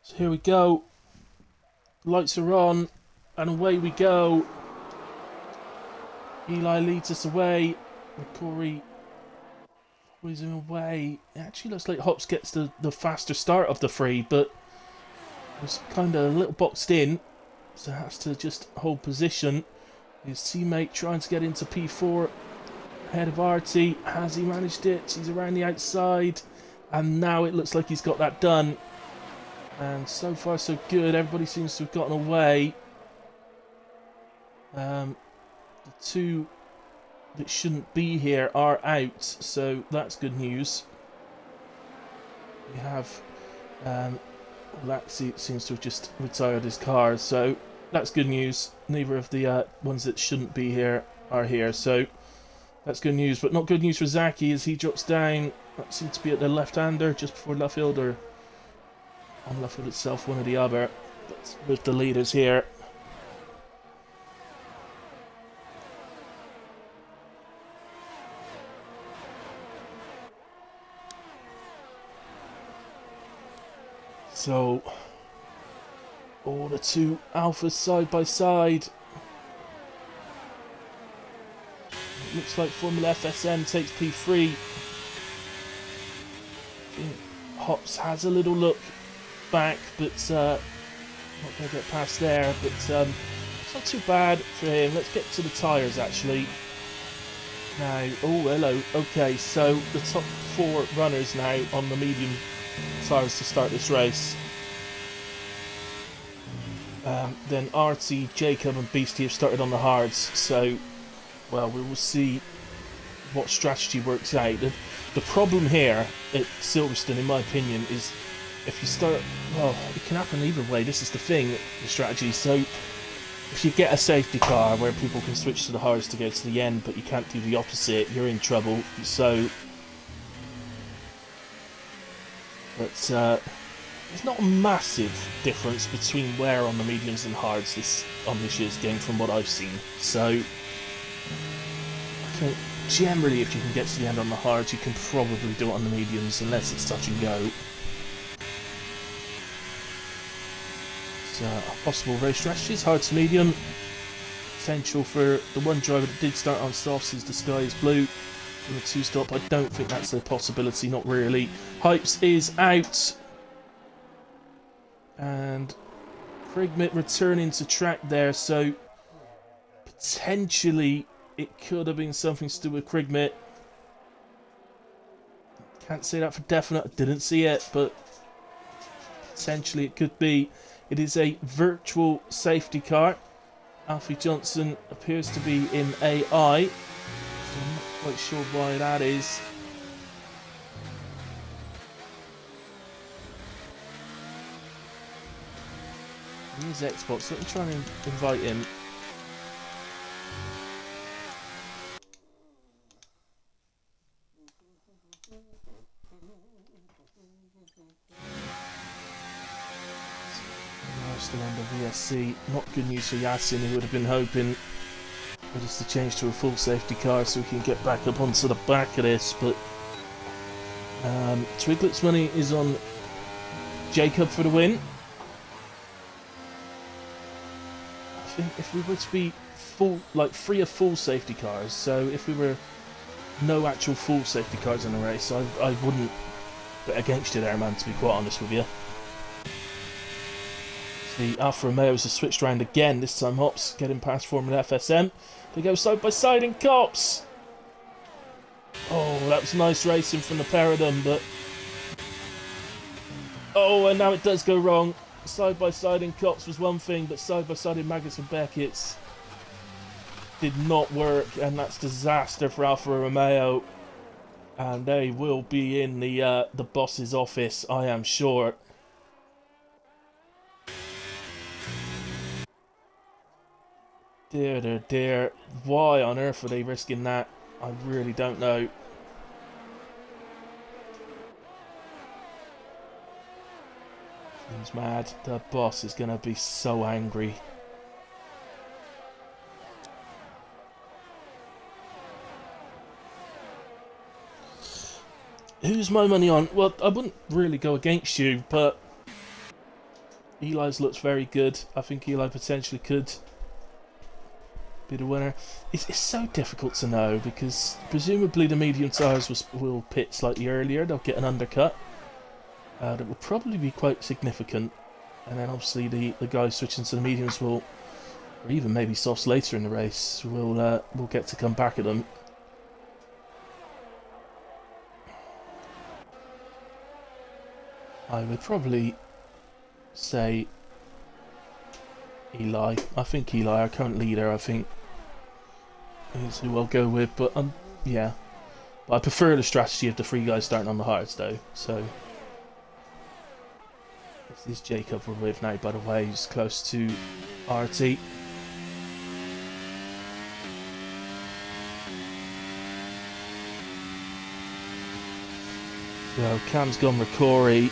[SPEAKER 1] so here we go. Lights are on, and away we go. Eli leads us away. Corey is away. It actually looks like Hops gets the faster start of the free, but was kind of a little boxed in, so has to just hold position. His teammate trying to get into P4 ahead of Artie. Has he managed it? He's around the outside, and now it looks like he's got that done. And so far so good. Everybody seems to have gotten away. The two that shouldn't be here are out, so that's good news. We have that seems to have just retired his car, so that's good news. Neither of the ones that shouldn't be here are here, so that's good news. But not good news for Zaki as he drops down. That seems to be at the left-hander just before Luffield, or on Luffield itself, one or the other. But with the leaders here. So, the two alphas side by side. It looks like Formula FSM takes P3. Hops has a little look back, but not going to get past there. But it's not too bad for him. Let's get to the tyres actually. Now, oh hello. Okay, so the top four runners now on the medium tyres to start this race. Then Artie, Jacob and Beastie have started on the hards, so well, we will see what strategy works out. The problem here at Silverstone, in my opinion, is if you start, well, it can happen either way. This is the thing, the strategy. So if you get a safety car where people can switch to the hards to go to the end, but you can't do the opposite, you're in trouble. So, but there's not a massive difference between wear on the mediums and hards on this year's game from what I've seen. So I think generally if you can get to the end on the hards, you can probably do it on the mediums unless it's touch and go. Possible race strategies, hard to medium. Potential for the one driver that did start on softs is the sky is blue. From the 2-stop, I don't think that's a possibility, not really. Hypes is out. And Krigmit returning to track there, so potentially it could have been something to do with Krigmit. Can't say that for definite, didn't see it, but potentially it could be. It is a virtual safety car. Alfie Johnson appears to be in AI, so I'm not quite sure why that is. Here's Xbox, let me try and invite him. Still under VSC. Not good news for Yasin, who would have been hoping for us to change to a full safety car so we can get back up onto the back of this. But Twiglet's money is on Jacob for the win. I think if we were to be full, like 3 of full safety cars, so if we were no actual full safety cars in the race, I wouldn't bet against you there, man, to be quite honest with you. The Alfa Romeos have switched around again, this time Hops getting past Formula FSM. They go side by side in Cops. Oh, that was nice racing from the pair of them, but... Oh, and now it does go wrong. Side by side in Cops was one thing, but side by side in Magnus and Beckett's did not work, and that's disaster for Alfa Romeo. And they will be in the boss's office, I am sure. Dear, dear, dear. Why on earth are they risking that? I really don't know. Seems mad. The boss is going to be so angry. Who's my money on? Well, I wouldn't really go against you, but Eli's looks very good. I think Eli potentially could be the winner. It's so difficult to know because presumably the medium tyres will pit slightly earlier. They'll get an undercut. That will probably be quite significant. And then obviously the guys switching to the mediums will, or even maybe softs later in the race, will get to come back at them. I would probably say Eli. I think Eli, our current leader, I think is who I'll go with. But yeah, but I prefer the strategy of the 3 guys starting on the hards though. So this is Jacob we're with now. By the way, he's close to RT. So Cam's gone with Corey.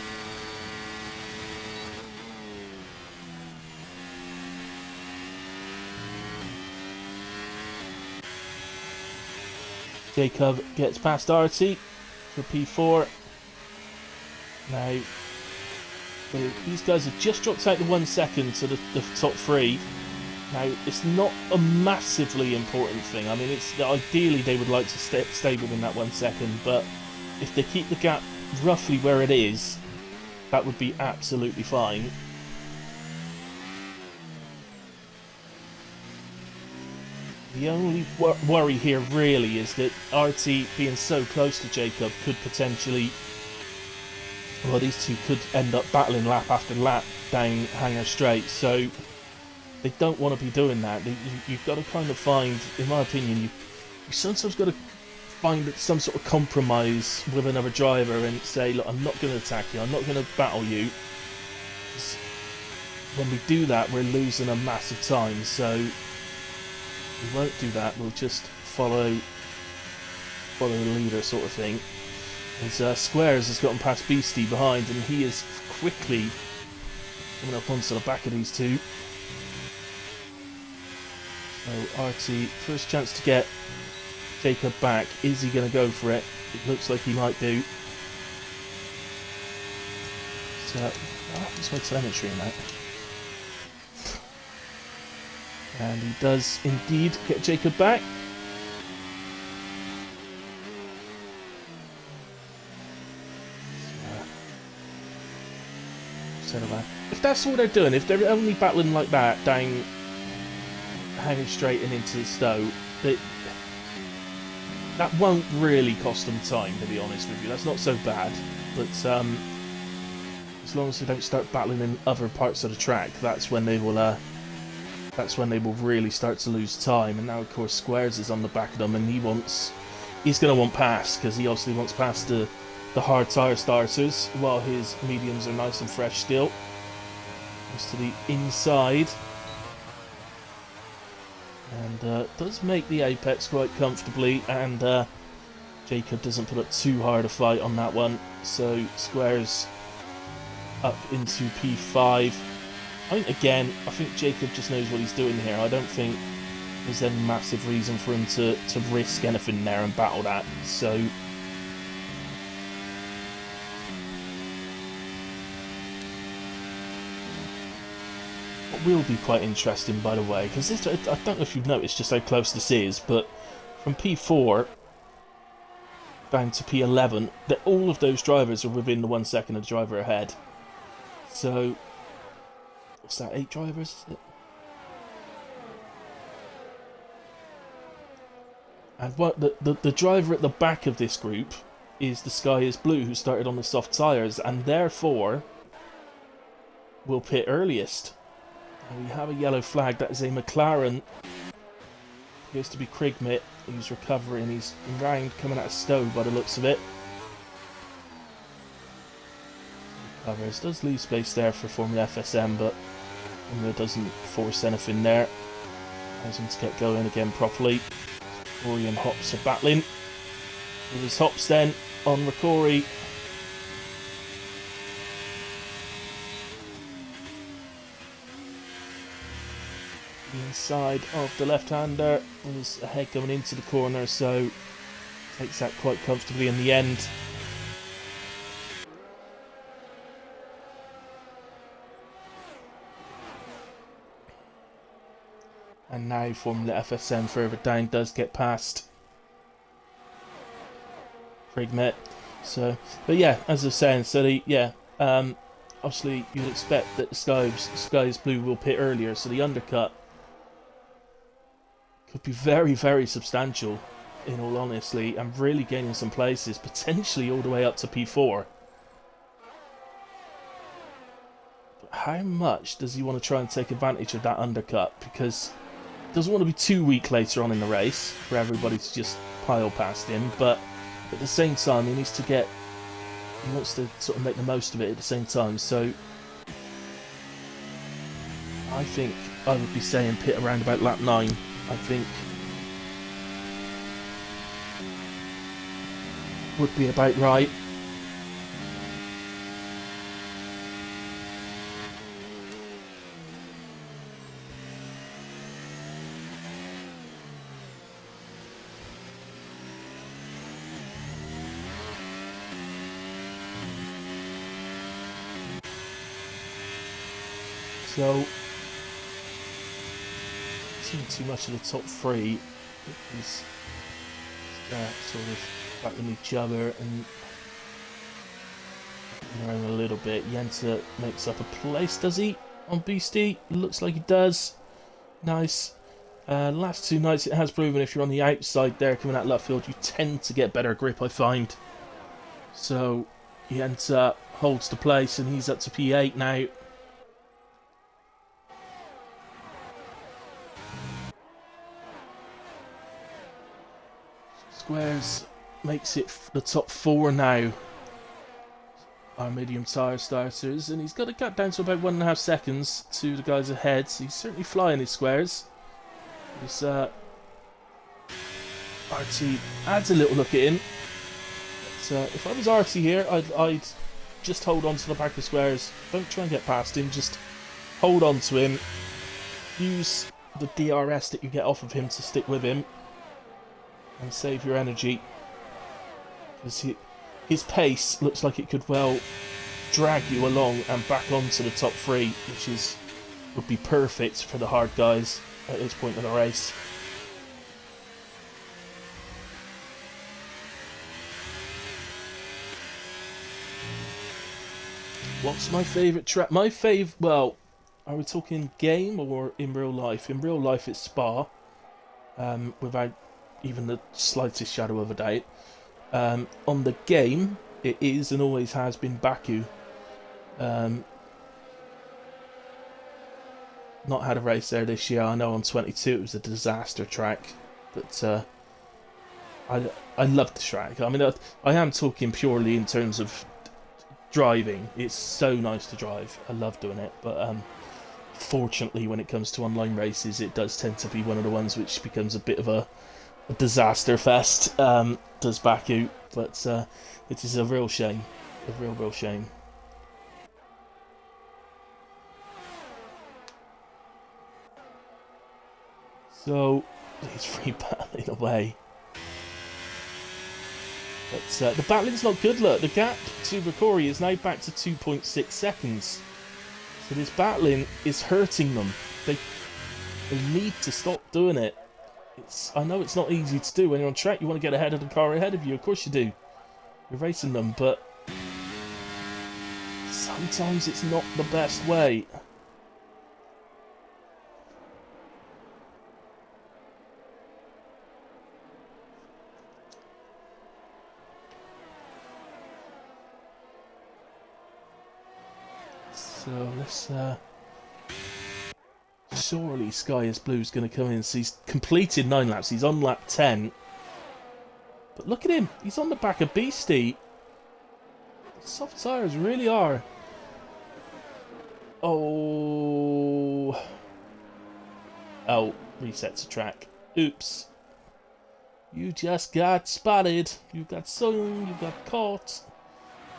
[SPEAKER 1] Jacob gets past RT for P4. Now, these guys have just dropped out the 1 second to the top 3. Now, it's not a massively important thing. I mean, it's ideally they would like to stay within that 1 second, but if they keep the gap roughly where it is, that would be absolutely fine. The only worry here really is that RT being so close to Jacob could potentially... Well, these two could end up battling lap after lap down Hangar Straight, so they don't want to be doing that. You've got to kind of find, in my opinion, you sometimes got to find some sort of compromise with another driver and say, look, I'm not going to attack you, I'm not going to battle you. When we do that, we're losing a massive time, so we won't do that. We'll just follow the leader sort of thing. As Squares has gotten past Beastie behind, and he is quickly coming up onto the back of these two. So RT, first chance to get Jacob back. Is he going to go for it? It looks like he might do. So, what happens to my telemetry in that? And he does indeed get Jacob back. If that's all they're doing, if they're only battling like that, down, hanging straight and into the stow, that won't really cost them time, to be honest with you. That's not so bad. But as long as they don't start battling in other parts of the track, that's when they will really start to lose time. And now, of course, Squares is on the back of them, and he's going to want pass, because he obviously wants past the hard tyre starters, while his mediums are nice and fresh still. Goes to the inside. And does make the apex quite comfortably, and Jacob doesn't put up too hard a fight on that one. So Squares up into P5. I think Jacob just knows what he's doing here. I don't think there's any massive reason for him to risk anything there and battle that. So what will be quite interesting, by the way, because I don't know if you've noticed just how close this is, but from P4 down to P11, that all of those drivers are within the 1 second of the driver ahead. So what's that, 8 drivers, is it? And what the driver at the back of this group is the Sky is Blue, who started on the soft tyres, and therefore will pit earliest. And we have a yellow flag. That is a McLaren. Appears to be Krigmit. He's recovering. He's round, coming out of Stowe by the looks of it. Recovers. Does leave space there for Formula FSM, but Formula doesn't force anything there. Allows him to get going again properly. Rory and Hops are battling. With his Hops then on Ricori. The inside of the left-hander was ahead going into the corner, so takes that quite comfortably in the end. And now Formula FSM further down does get past Krigmet. So, but yeah, as I was saying, so obviously you'd expect that the Sky's Blue will pit earlier, so the undercut could be very, very substantial, in all honesty, and really gaining some places, potentially all the way up to P4. But how much does he want to try and take advantage of that undercut? Because he doesn't want to be too weak later on in the race for everybody to just pile past him, but at the same time he wants to sort of make the most of it at the same time. So I think I would be saying pit around about lap 9. I think would be about right. So too much of the top 3 is sort of battling each other and around a little bit. Yenta makes up a place, does he, on Beastie? Looks like he does. Nice. Last 2 nights it has proven if you're on the outside there coming out left field, you tend to get better grip, I find. So Yenta holds the place and he's up to P8 now. Squares makes it the top 4 now. Our medium tire starters, and he's got to cut down to about 1.5 seconds to the guys ahead. So he's certainly flying his squares. His RT adds a little look at him. But, if I was RT here, I'd just hold on to the back of squares. Don't try and get past him. Just hold on to him. Use the DRS that you get off of him to stick with him, and save your energy. Because his pace looks like it could well drag you along and back onto the top 3, which would be perfect for the hard guys at this point of the race. What's my favourite track? Well, are we talking game or in real life? In real life it's Spa, without even the slightest shadow of a doubt. On the game, it is and always has been Baku. Not had a race there this year. I know on 22 it was a disaster track, but I love the track. I mean, I am talking purely in terms of driving. It's so nice to drive. I love doing it, but fortunately, when it comes to online races, it does tend to be one of the ones which becomes a bit of a disaster fest. Does Baku, but it is a real shame, a real shame. So he's free battling away, but the battling's not good. Look, the gap to Ricori is now back to 2.6 seconds. So this battling is hurting them. They need to stop doing it. I know it's not easy to do when you're on track. You want to get ahead of the car ahead of you. Of course you do. You're racing them, but sometimes it's not the best way. So let's surely Sky is Blue's going to come in. So he's completed 9 laps. He's on lap 10. But look at him. He's on the back of Beastie. Soft tyres really are. Oh. Oh, reset to track. Oops. You just got spotted. You got sung. You got caught.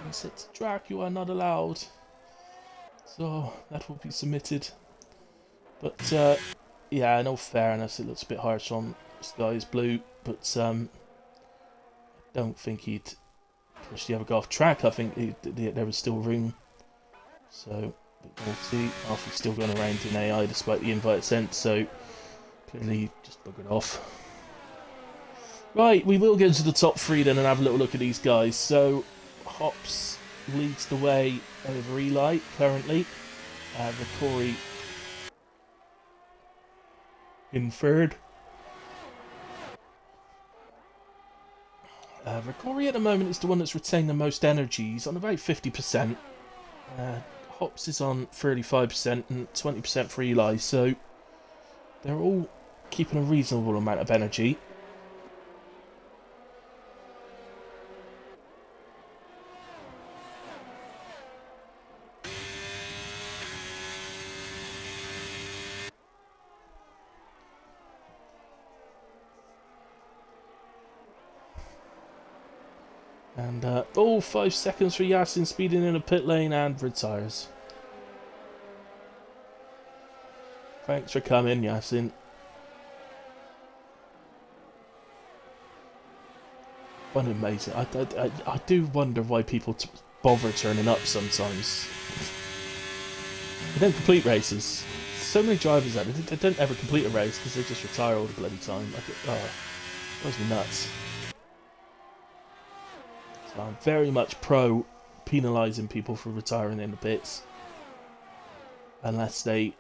[SPEAKER 1] Reset to track. You are not allowed. So that will be submitted. But yeah, in all fairness, it looks a bit harsh on Sky's Blue. But I don't think he'd push the other guy off track. I think there was still room. So we'll see. Alfred's still going around in AI despite the invite sent. So clearly he just buggered off. Right, we will go to the top 3 then and have a little look at these guys. So Hops leads the way over Eli currently. Ricori in 3rd. Ricori at the moment is the one that's retained the most energy. He's on about 50%. Hops is on 35% and 20% for Eli. So they're all keeping a reasonable amount of energy. And, 5 seconds for Yasin speeding in a pit lane and retires. Thanks for coming, Yasin. What amazing. I do wonder why people bother turning up sometimes. They don't complete races. So many drivers out there, they don't ever complete a race because they just retire all the bloody time. It drives me nuts. So I'm very much pro penalising people for retiring in the pits. Unless they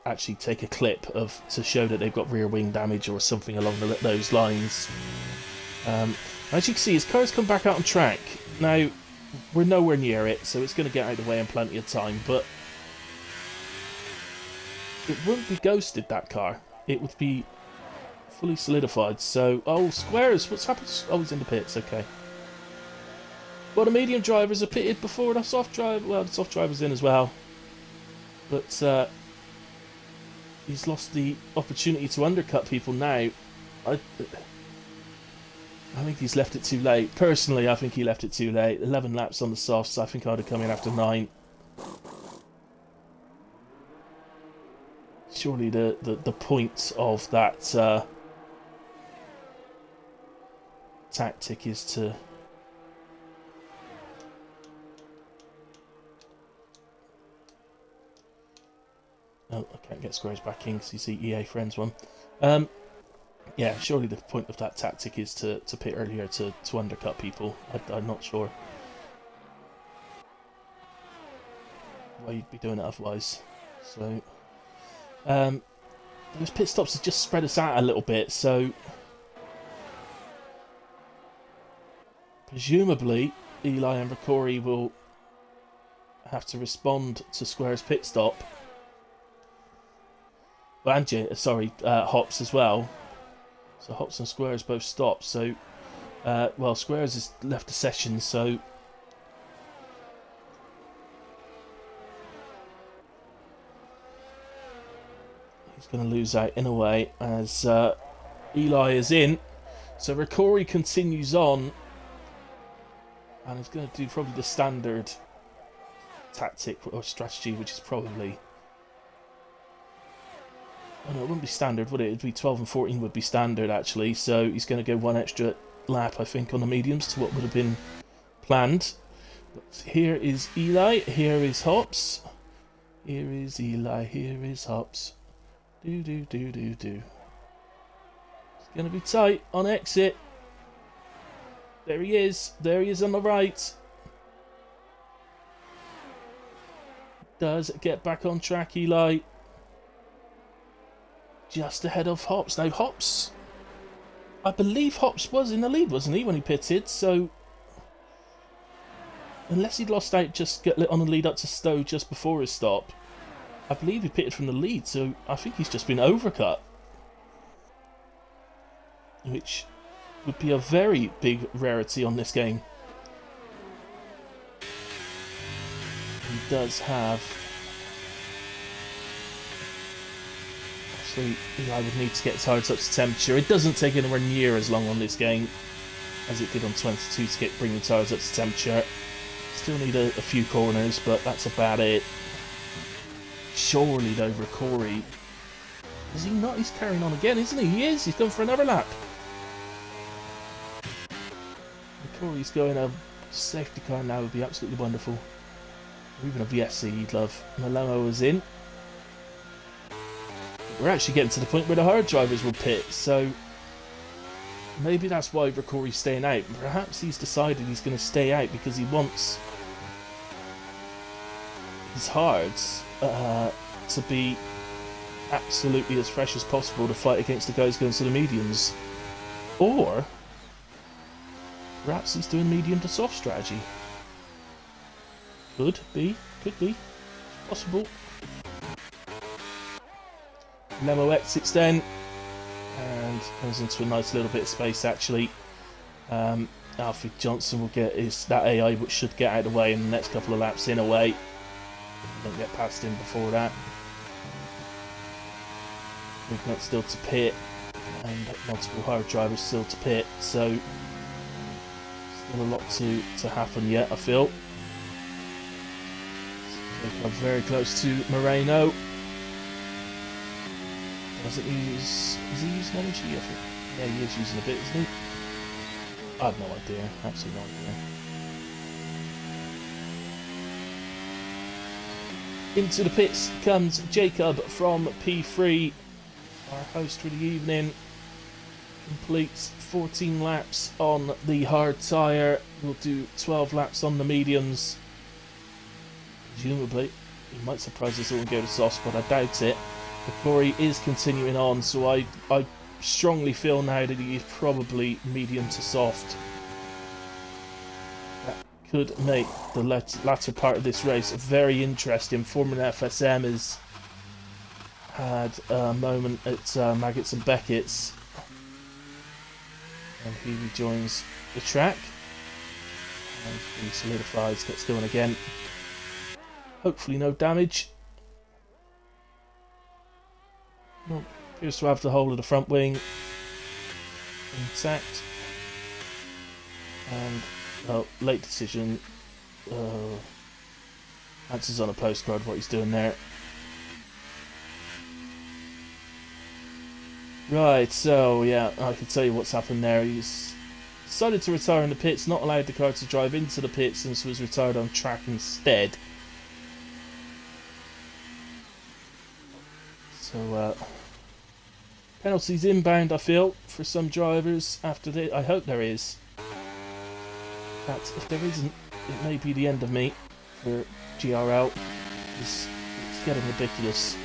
[SPEAKER 1] actually take a clip to show that they've got rear wing damage or something along those lines. As you can see, his car's come back out on track. Now, we're nowhere near it, so it's going to get out of the way in plenty of time, but it wouldn't be ghosted, that car. It would be fully solidified. So, oh, Squares, what's happened? Oh, he's in the pits, okay. Well, the medium drivers are pitted before the soft driver. Well, the soft driver's in as well. But he's lost the opportunity to undercut people now. I think he's left it too late. Personally, I think he left it too late. 11 laps on the softs. I think I'd have come in after 9. Surely the point of that tactic is to... Oh, I can't get Squares back in because he's the EA Friends one. Yeah, surely the point of that tactic is to pit earlier to undercut people. I'm not sure why you'd be doing it otherwise. So, those pit stops have just spread us out a little bit, so presumably Eli and Ricori will have to respond to Square's pit stop. Well, and Hops as well. So Hops and Squares both stopped. So, well, Squares has left the session, so he's going to lose out in a way as Eli is in. So Ricori continues on, and he's going to do probably the standard tactic or strategy, which is probably... Oh no, it wouldn't be standard, would it? It'd be 12 and 14 would be standard, actually. So he's going to go one extra lap, I think, on the mediums to what would have been planned. But here is Eli, here is Hops. Here is Eli, here is Hops. Do. It's going to be tight on exit. There he is on the right. Does get back on track, Eli. Just ahead of Hops. Now, Hops... I believe Hops was in the lead, wasn't he, when he pitted, so... Unless he'd lost out just on the lead up to Stowe just before his stop, I believe he pitted from the lead, so I think he's just been overcut. Which would be a very big rarity on this game. He does have... Eli would need to get tyres up to temperature. It doesn't take anywhere near as long on this game as it did on 22 to bring the tyres up to temperature. Still need a few corners, but that's about it. Surely though, Ricori... Is he not? He's carrying on again, isn't he? He is! He's gone for another lap. Ricori's going a safety car now would be absolutely wonderful. Or even a VSC he'd love. Malemo was in. We're actually getting to the point where the hard drivers will pit, so maybe that's why Ricori's staying out. Perhaps he's decided he's going to stay out because he wants his hards to be absolutely as fresh as possible to fight against the guys going to the mediums. Or perhaps he's doing medium to soft strategy. Could be. Possible. Lemo exits then, and goes into a nice little bit of space actually. Alfred Johnson will get that AI, which should get out of the way in the next couple of laps in a way. Don't get past him before that. Movement still to pit, and multiple hard drivers still to pit, so still a lot to happen yet, I feel. So very close to Moreno. Doesn't use... Is he using energy? I think, yeah, he is using a bit, isn't he? I have no idea. Absolutely no idea. Into the pits comes Jacob from P3. Our host for the evening. Completes 14 laps on the hard tyre. We'll do 12 laps on the mediums. Presumably, he might surprise us all and go to softs, but I doubt it. Ricori is continuing on, so I strongly feel now that he is probably medium to soft. That could make the latter part of this race very interesting. Formula FSM has had a moment at Maggots and Beckett's And he rejoins the track. And he solidifies, gets going again. Hopefully no damage. No, appears to have the whole of the front wing intact. And, oh, late decision. Answers on a postcard what he's doing there. Right, so yeah, I can tell you what's happened there. He's decided to retire in the pits, not allowed the car to drive into the pits, and so was retired on track instead. So, penalties inbound, I feel, for some drivers after this. I hope there is. But if there isn't, it may be the end of me for GRL. It's getting ridiculous.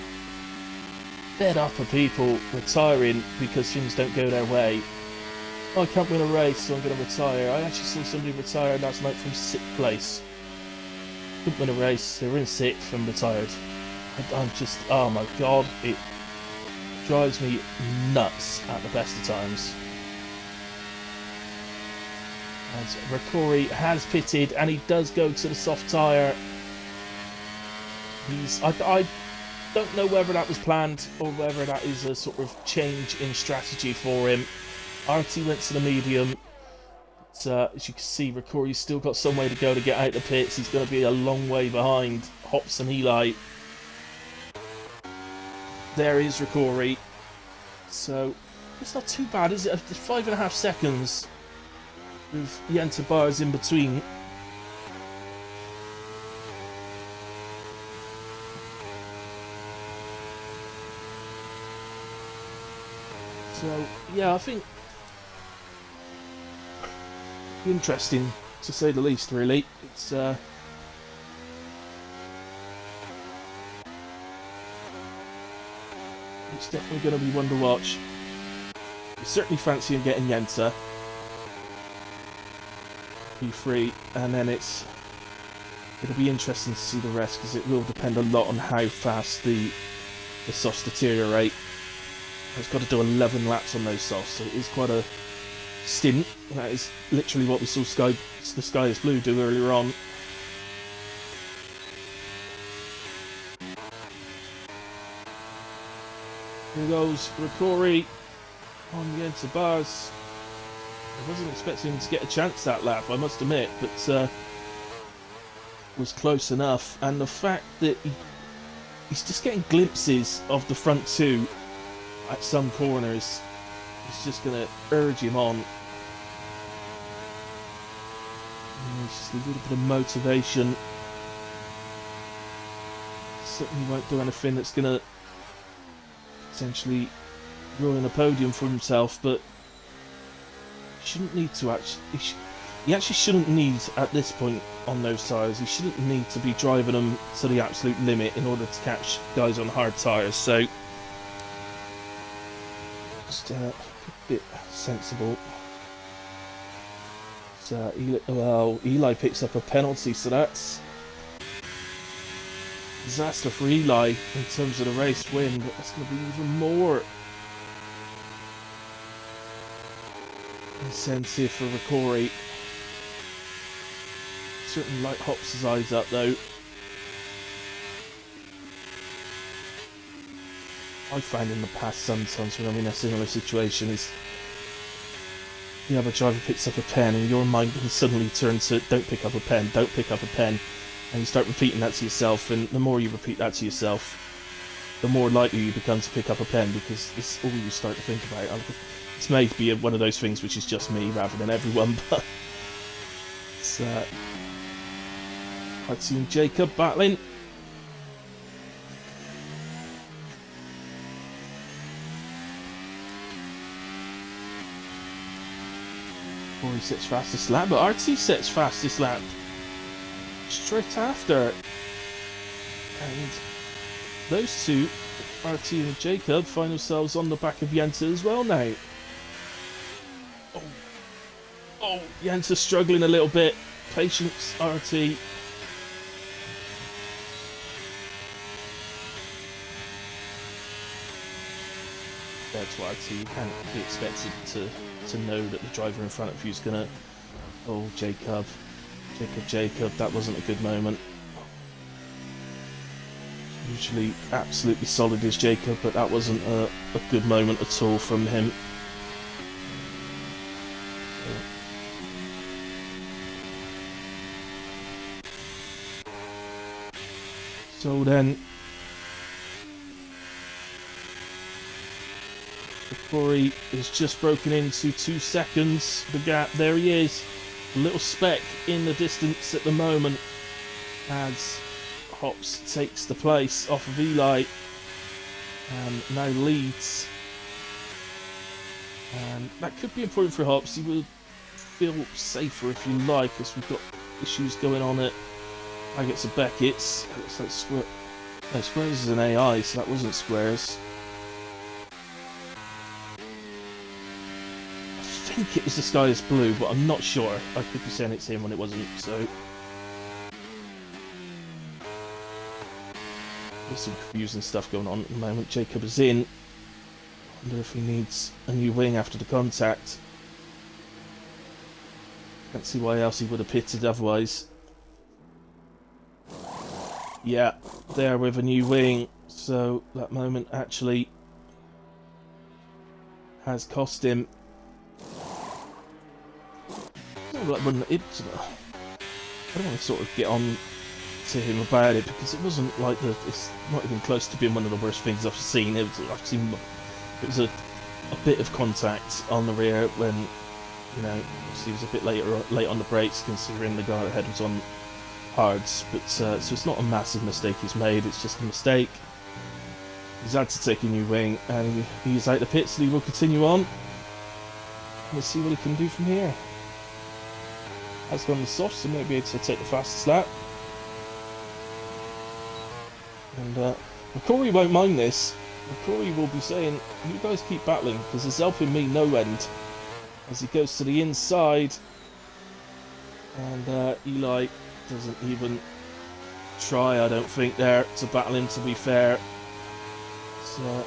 [SPEAKER 1] Fed up of people retiring because things don't go their way. Oh, I can't win a race, so I'm going to retire. I actually saw somebody retire last night from 6th place. Couldn't win a race, they were in 6th and retired. I'm just, oh my god, it drives me nuts at the best of times. As Rakori has pitted and he does go to the soft tyre. I don't know whether that was planned or whether that is a sort of change in strategy for him. RT went to the medium. But, as you can see, Rakori's still got some way to go to get out of the pits. He's going to be a long way behind Hops and Eli. There is Rakori. So, it's not too bad, is it? 5.5 seconds with Yenta bars in between. So, yeah, I think interesting to say the least, really. It's definitely going to be one to watch. You certainly fancy him getting Yenta P3, and then it'll be interesting to see the rest because it will depend a lot on how fast the softs deteriorate. It's got to do 11 laps on those softs, so it is quite a stint. That is literally what we saw the Sky is Blue do earlier on. Here goes Rakori on the Yenta bars. I wasn't expecting him to get a chance that lap, I must admit, but was close enough. And the fact that he's just getting glimpses of the front two at some corners is just going to urge him on. And there's just a little bit of motivation. Certainly won't do anything that's going to potentially ruin a podium for himself, but he shouldn't need to he actually shouldn't need, at this point on those tyres, he shouldn't need to be driving them to the absolute limit in order to catch guys on hard tyres. So just a bit sensible. So Eli picks up a penalty, so that's disaster for Eli in terms of the race win, but that's going to be even more incentive for Rakori. Certainly light Hops' eyes up though. I found in the past sometimes when I'm in a similar situation is the other driver picks up a pen and your mind can suddenly turn to don't pick up a pen, don't pick up a pen, and you start repeating that to yourself, and the more you repeat that to yourself, the more likely you become to pick up a pen because it's all you start to think about. This may be one of those things which is just me rather than everyone, but it's I've seen Jacob battling. He sets fastest lap, but RT sets fastest lap straight after. And those two, RT and Jacob, find themselves on the back of Yenta as well now. Oh, Yenta struggling a little bit. Patience, RT. compared to RT. You can't be expected to know that the driver in front of you is gonna. Oh, Jacob, that wasn't a good moment. Usually absolutely solid is Jacob, but that wasn't a good moment at all from him. So then, Corey is just broken into 2 seconds. The gap, there he is. A little speck in the distance at the moment as Hops takes the place off of Eli and now leads. And that could be important for Hops. He will feel safer if you like, as we've got issues going on at Agates of Beckett's. It looks like Squares is an AI, so that wasn't Squares. I think it was the sky is blue, but I'm not sure. I could be saying it's him when it wasn't, so. There's some confusing stuff going on at the moment. Jacob is in. I wonder if he needs a new wing after the contact. Can't see why else he would have pitted otherwise. Yeah, there with a new wing. So that moment actually has cost him. Like when I don't want to sort of get on to him about it, because it wasn't like it's not even close to being one of the worst things I've seen. It was a bit of contact on the rear when, you know, obviously he was a bit late on the brakes considering the guy ahead was on hards, but so it's not a massive mistake he's made, it's just a mistake. He's had to take a new wing and he's out the pits, and he will continue on. Let's see what he can do from here. Has gone the soft, so maybe able to take the fastest lap. And Corey won't mind this. Corey will be saying, you guys keep battling, because it's helping me no end. As he goes to the inside. And Eli doesn't even try, I don't think, there to battle him, to be fair. So,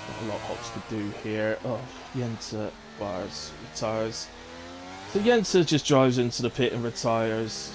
[SPEAKER 1] not a lot Hops could do here. Oh, Yenta retires. So Yenta just drives into the pit and retires.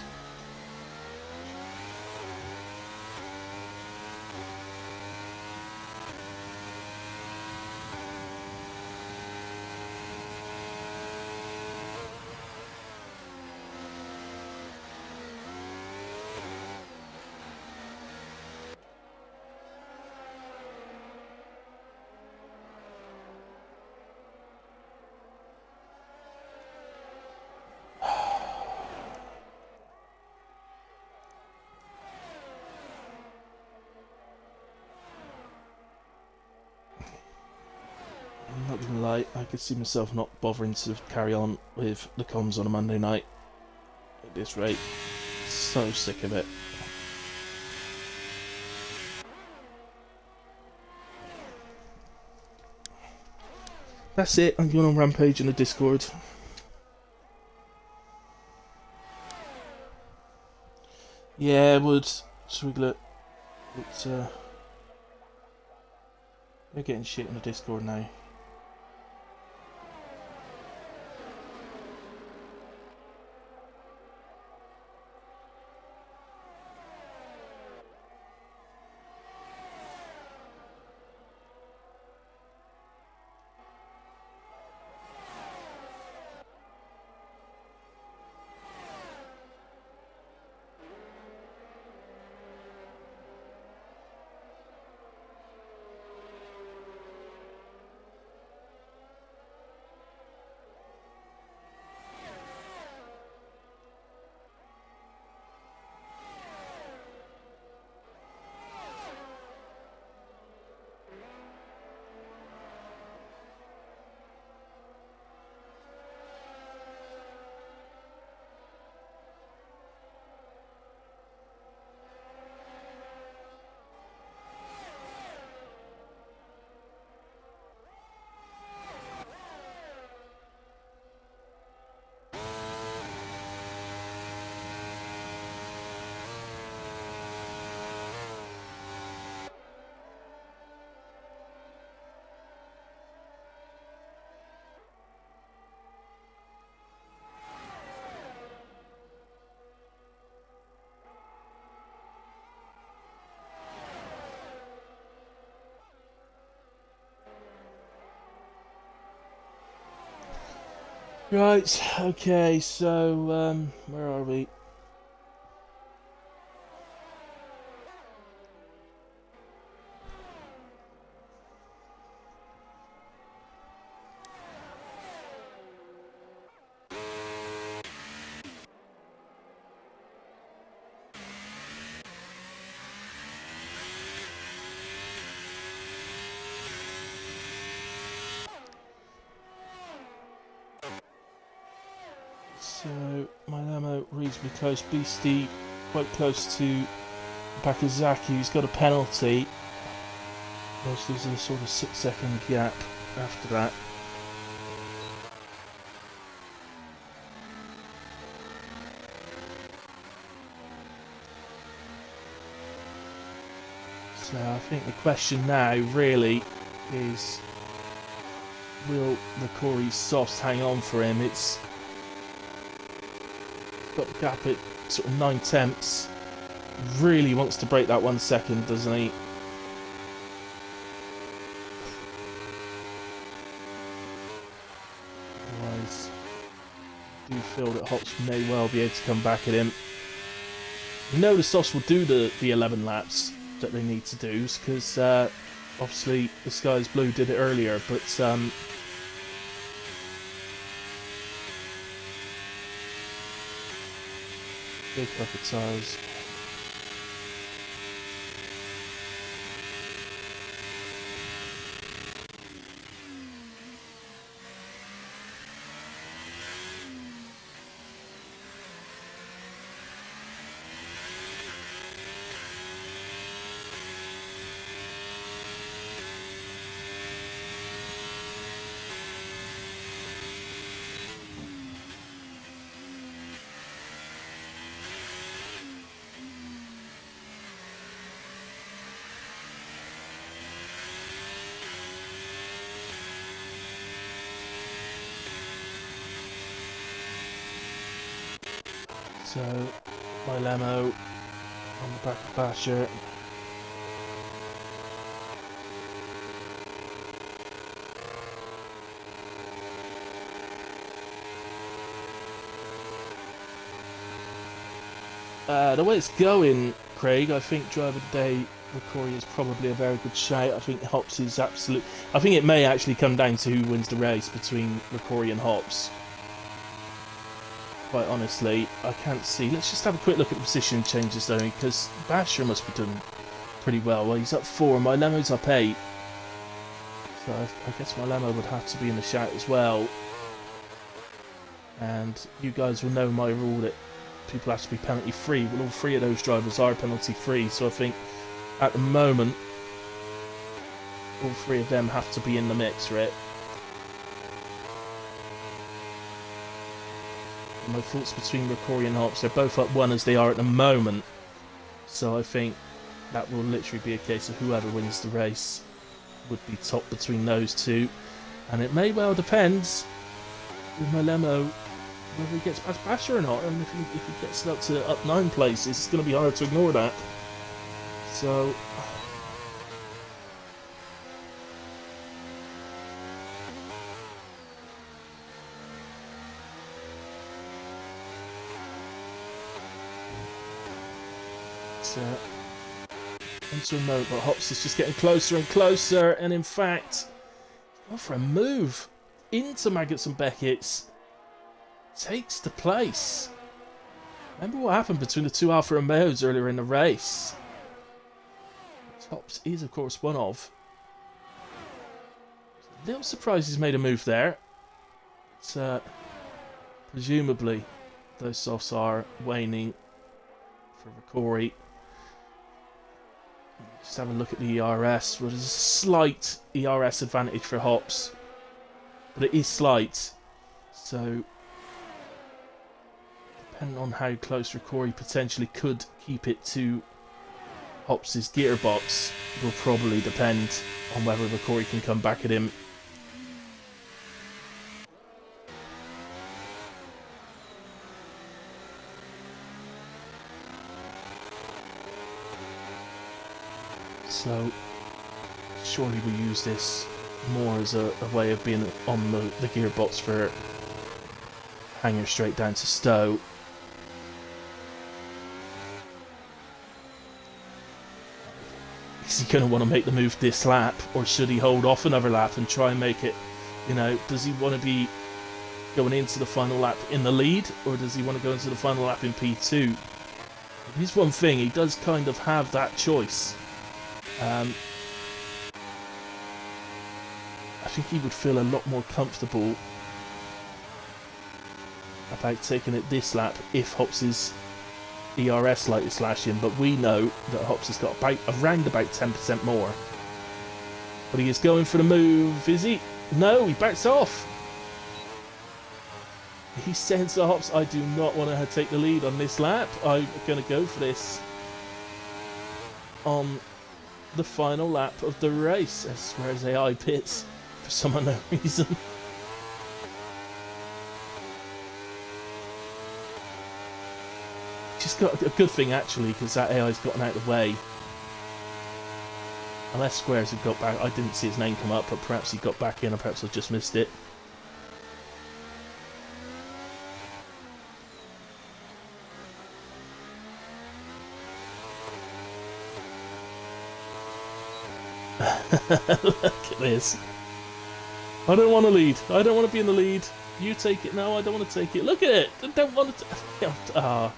[SPEAKER 1] I'm not gonna lie, I could see myself not bothering to carry on with the comms on a Monday night at this rate. So sick of it. That's it, I'm going on Rampage in the Discord. Yeah, it would. Swiglet. But, they're getting shit in the Discord now. Right, okay, so where are we? So my Lamo reasonably close, Beastie quite close to Bakazaki, who's got a penalty. Whilst there's a sort of 6 second gap after that. So I think the question now really is, will the Corey softs hang on for him? It's got the gap at sort of 9 tenths. Really wants to break that 1 second, doesn't he? Otherwise, I do feel that Hops may well be able to come back at him. You know the softs will do the 11 laps that they need to do, because obviously the Sky's Blue did it earlier, but big couple of tires. So, my Lemo on the back of Basher. The way it's going, Craig, I think Driver of the Day Ricori is probably a very good shout. I think Hops is absolute. I think it may actually come down to who wins the race between Ricori and Hops. Quite honestly, I can't see. Let's just have a quick look at the position changes though, because Basher must be doing pretty well. Well, he's up 4 and my Lemo's up 8. So I guess my Lemo would have to be in the shout as well. And you guys will know my rule that people have to be penalty free. Well, all 3 of those drivers are penalty free, so I think at the moment all 3 of them have to be in the mix for it. My thoughts between Ricori and Hops, they're both up 1 as they are at the moment, so I think that will literally be a case of whoever wins the race would be top between those 2, and it may well depend with my Lemo whether he gets past Basher or not. And if he gets it up 9 places, it's going to be hard to ignore that. So into a note, but Hops is just getting closer and closer, and in fact, going for a move into Maggots and Beckett's. Takes the place. Remember what happened between the 2 Alfa Romeos earlier in the race? Hops is, of course, one of. A little surprised he's made a move there. But, presumably, those softs are waning for Ricori. Just have a look at the ERS. Well, there's a slight ERS advantage for Hops, but it is slight. So, depending on how close Ricori potentially could keep it to Hops' gearbox, will probably depend on whether Ricori can come back at him. So, surely we use this more as a way of being on the gearbox for hanger straight down to Stowe. Is he going to want to make the move this lap, or should he hold off another lap and try and make it, you know, does he want to be going into the final lap in the lead, or does he want to go into the final lap in P2? Here's one thing, he does kind of have that choice. I think he would feel a lot more comfortable about taking it this lap if Hopps's ERS light is slashing, but we know that Hops has got around about 10% more. But he is going for the move, is he? No, he backs off. He says to Hops, I do not want to take the lead on this lap. I'm going to go for this on the final lap of the race. I swear his AI pits for some unknown reason. Just got a good thing actually, because that AI's gotten out of the way. Unless Squares had got back, I didn't see his name come up, but perhaps he got back in, or perhaps I just missed it. Look at this. I don't want to lead. I don't want to be in the lead. You take it. No, I don't want to take it. Look at it. I don't want to.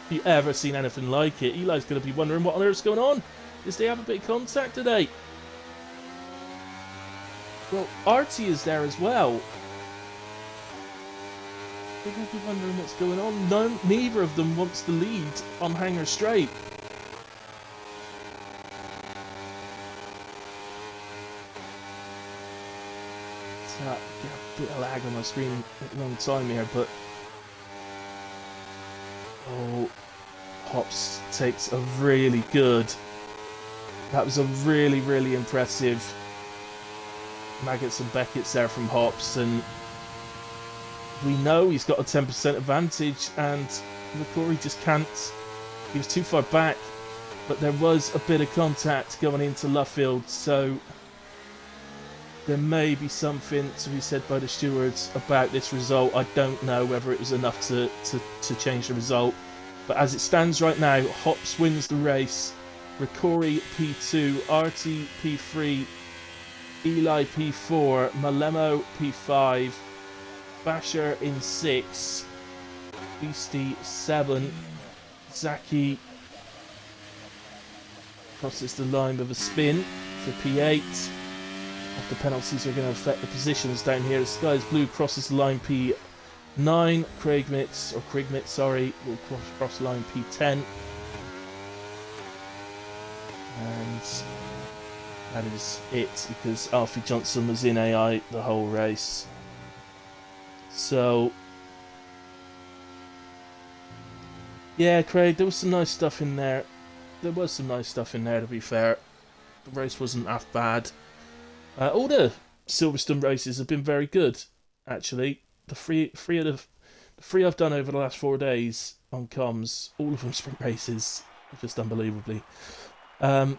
[SPEAKER 1] If you ever seen anything like it, Eli's going to be wondering what on earth's going on. Does they have a bit of contact today? Well, Artie is there as well. They're going to be wondering what's going on. Neither of them wants the lead on Hanger Straight. Get a bit of lag on my screen at a long time here, but Hops takes a really good. That was a really, really impressive Maggots and Beckett's there from Hops, and we know he's got a 10% advantage, and Ricori just can't. He was too far back, but there was a bit of contact going into Luffield, so there may be something to be said by the stewards about this result. I don't know whether it was enough to change the result. But as it stands right now, Hops wins the race. Ricori P2, Artie P3, Eli P4, Malemo P5, Basher in 6, Beastie 7, Zaki crosses the line with a spin for P8. The penalties are going to affect the positions down here. The Sky is Blue crosses the line P9. Kriegmitz, sorry, will cross line P10. And that is it, because Alfie Johnson was in AI the whole race. So, yeah, Craig, there was some nice stuff in there. There was some nice stuff in there, to be fair. The race wasn't half bad. All the Silverstone races have been very good, actually. The three I've done over the last 4 days on comms, all of them sprint races, just unbelievably. Have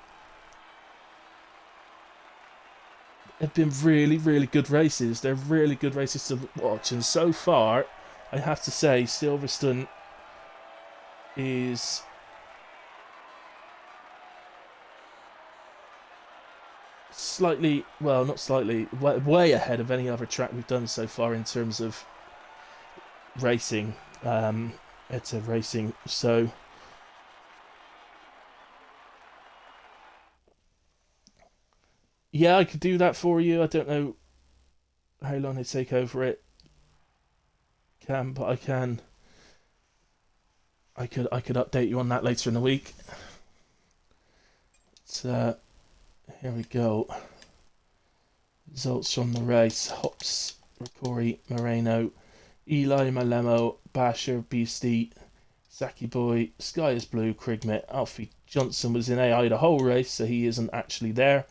[SPEAKER 1] been really, really good races. They're really good races to watch, and so far, I have to say, Silverstone is slightly, well, not slightly, way ahead of any other track we've done so far in terms of racing, ETA racing. So yeah, I could do that for you. I don't know how long they take over it, but I can. I could update you on that later in the week. But, here we go. Results from the race. Hops, Ricori, Moreno, Eli, Malemo, Basher, Beastie, Zaki Boy, Sky is Blue, Kriegmit. Alfie Johnson was in AI the whole race, so he isn't actually there.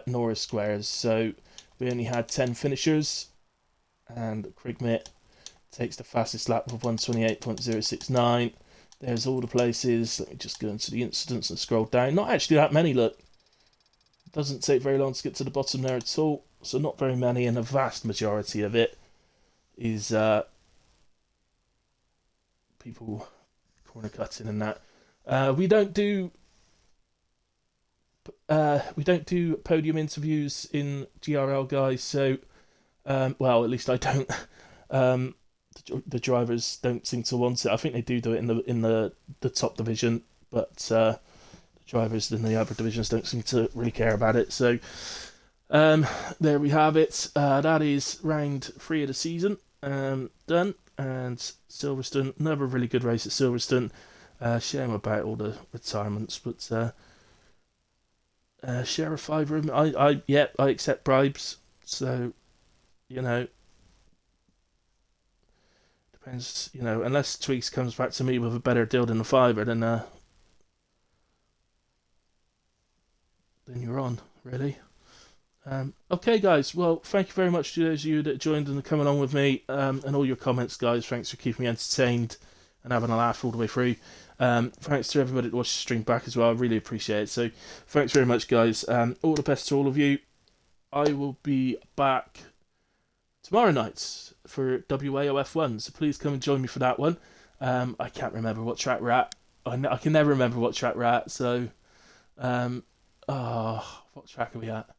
[SPEAKER 1] Nor is Squares. So we only had 10 finishers, and Kriegmit takes the fastest lap of 128.069. There's all the places. Let me just go into the incidents and scroll down. Not actually that many, look. Doesn't take very long to get to the bottom there at all. So not very many, and the vast majority of it is people corner cutting and that. We don't do podium interviews in GRL, guys. So, well, at least I don't. Um, the drivers don't seem to want it. I think they do it in the top division, but the drivers in the other divisions don't seem to really care about it. So, there we have it. That is round 3 of the season done, and Silverstone, another really good race at Silverstone. Shame about all the retirements, but share a fiver of me. I accept bribes. So, you know, depends. You know, unless Tweaks comes back to me with a better deal than a fiver, then you're on, really. Okay, guys. Well, thank you very much to those of you that joined and come along with me, and all your comments, guys. Thanks for keeping me entertained and having a laugh all the way through. Thanks to everybody that watched the stream back as well. I really appreciate it. So, thanks very much, guys. All the best to all of you. I will be back tomorrow night for WAOF1, so please come and join me for that one. I can't remember what track we're at. I can never remember what track we're at, so what track are we at?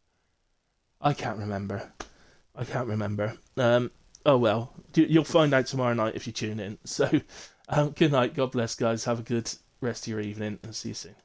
[SPEAKER 1] I can't remember. Oh well, you'll find out tomorrow night if you tune in. So, good night. God bless, guys. Have a good rest of your evening, and see you soon.